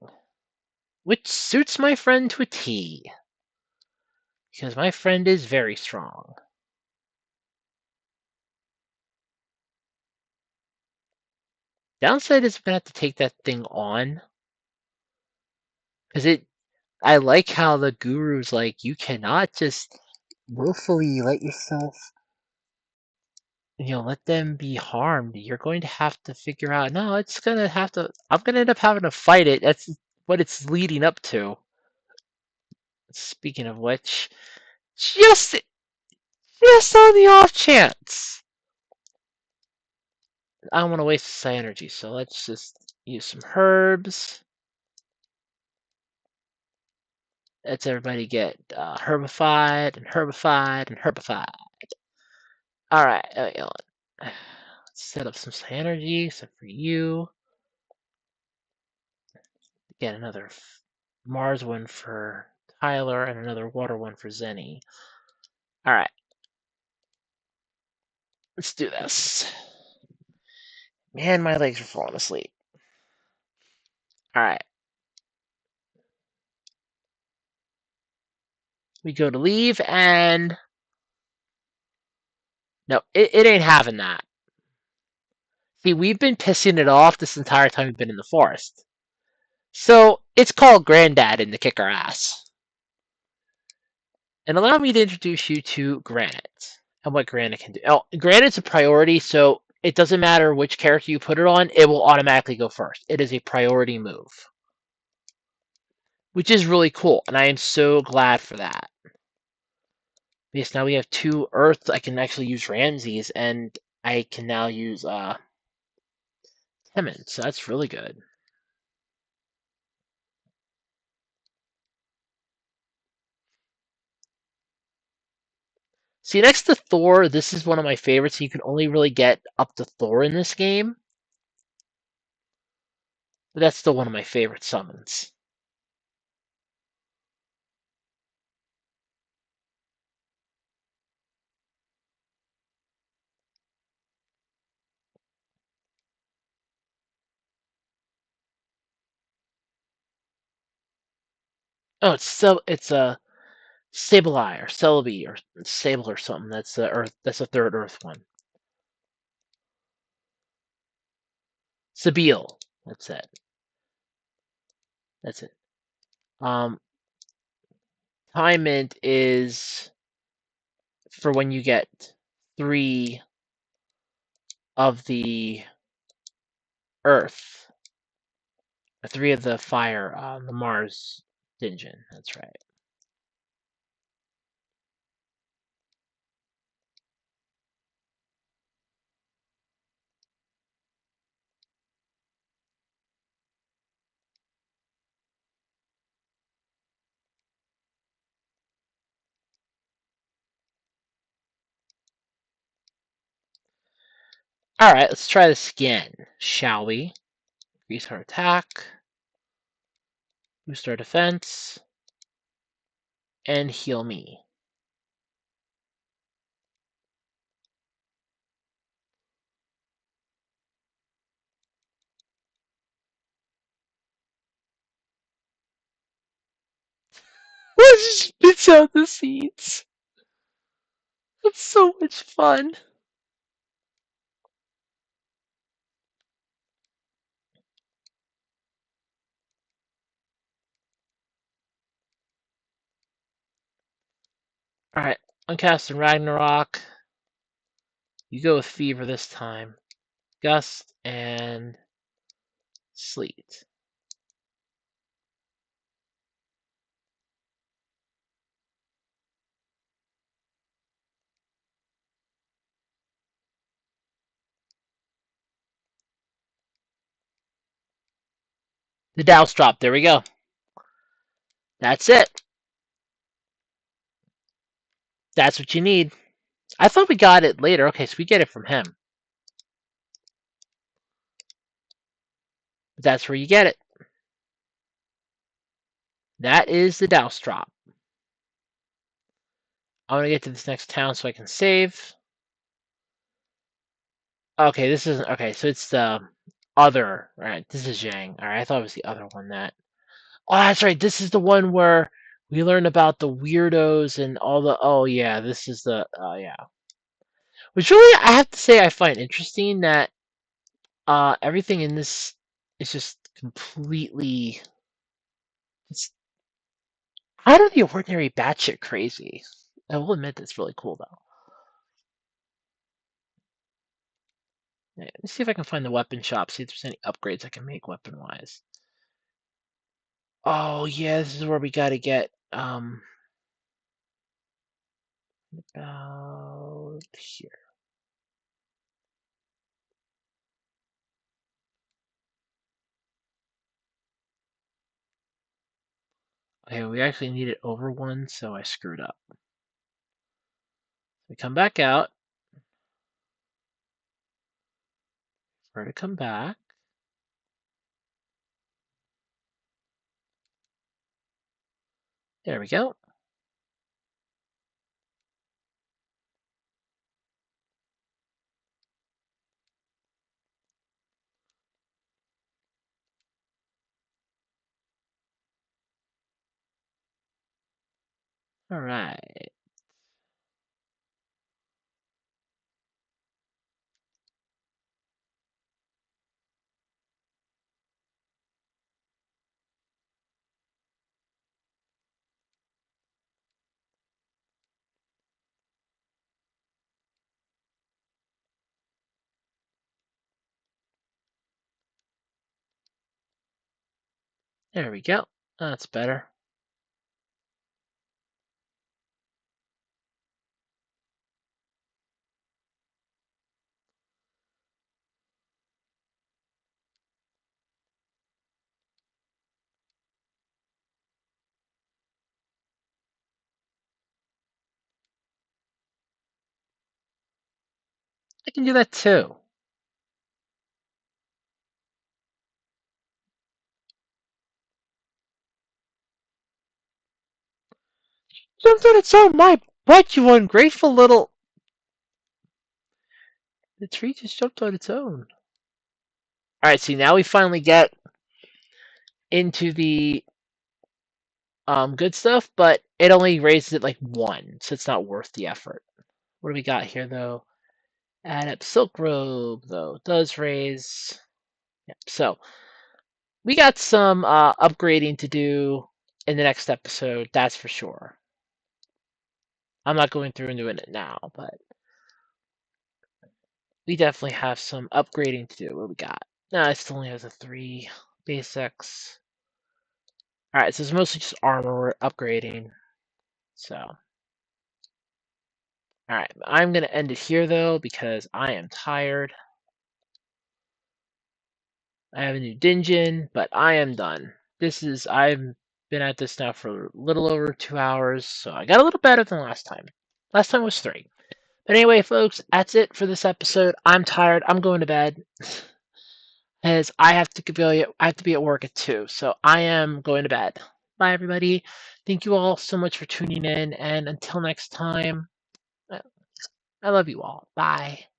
which suits my friend to a T, because my friend is very strong. Downside is I'm gonna have to take that thing on, because I like how the guru's like, you cannot just willfully let yourself, let them be harmed. You're going to have to figure out, no, it's gonna have to, I'm gonna end up having to fight it. That's what it's leading up to. Speaking of which, just, just on the off chance. I don't want to waste psi energy, so let's just use some herbs. Let's everybody get herbified and herbified and herbified. All right, let's set up some psi energy, except for you. Get another Mars one for Tyler and another water one for Zenny. All right, let's do this. Man, my legs are falling asleep. All right. We go to leave, and no, it ain't having that. See, we've been pissing it off this entire time we've been in the forest. So it's called Granddad in the Kick Our Ass. And allow me to introduce you to Granite and what Granite can do. Oh, Granite's a priority, so it doesn't matter which character you put it on, it will automatically go first. It is a priority move, which is really cool, and I am so glad for that. Because now we have two Earths. I can actually use Ramses, and I can now use Timmons, so that's really good. See, next to Thor, this is one of my favorites. You can only really get up to Thor in this game, but that's still one of my favorite summons. Oh, it's a Sableye or Celebi or Sable or something. That's the Earth. That's the third Earth one. Sabil. That's it. That's it. Um, Time Mint is for when you get 3 of the Earth, 3 of the fire on the Mars dungeon. That's right. All right, let's try this again, shall we? Increase our attack, boost our defense, and heal me. Let's spit out the seeds. It's so much fun. Alright, I'm casting Ragnarok. You go with Fever this time. Gust and Sleet. The Douse drop. There we go. That's it. That's what you need. I thought we got it later. Okay, so we get it from him. But that's where you get it. That is the Douse drop. I want to get to this next town so I can save. Okay, this isn't. Okay, so it's the other. Alright, this is Zhang. Alright, I thought it was the other one that. Oh, that's right. This is the one where we learn about the weirdos and all the. Oh, yeah, this is the. Oh, yeah. Which really, I have to say, I find interesting that everything in this is just completely. It's out of the ordinary, batshit crazy. I will admit that's really cool, though. Yeah, let's see if I can find the weapon shop, see if there's any upgrades I can make weapon wise. Oh, yeah, this is where we gotta get. About here. Okay, we actually needed over one, so I screwed up. We come back out. For her to come back. There we go. All right. There we go. That's better. I can do that too. Jumped on its own, my butt, you ungrateful little... The tree just jumped on its own. Alright, see, now we finally get into the good stuff, but it only raises it like 1, so it's not worth the effort. What do we got here, though? Adept Silk Robe, though, does raise... Yep, so we got some upgrading to do in the next episode, that's for sure. I'm not going through and doing it now, but we definitely have some upgrading to do. What do we got? No, it still only has a 3 basics. Alright, so it's mostly just armor we're upgrading. So, alright, I'm going to end it here, though, because I am tired. I have a new dungeon, but I am done. I've been at this now for a little over 2 hours, so I got a little better than last time. Last time was 3. But anyway, folks, that's it for this episode. I'm tired. I'm going to bed. As I have to be at work at 2, so I am going to bed. Bye, everybody. Thank you all so much for tuning in, and until next time, I love you all. Bye.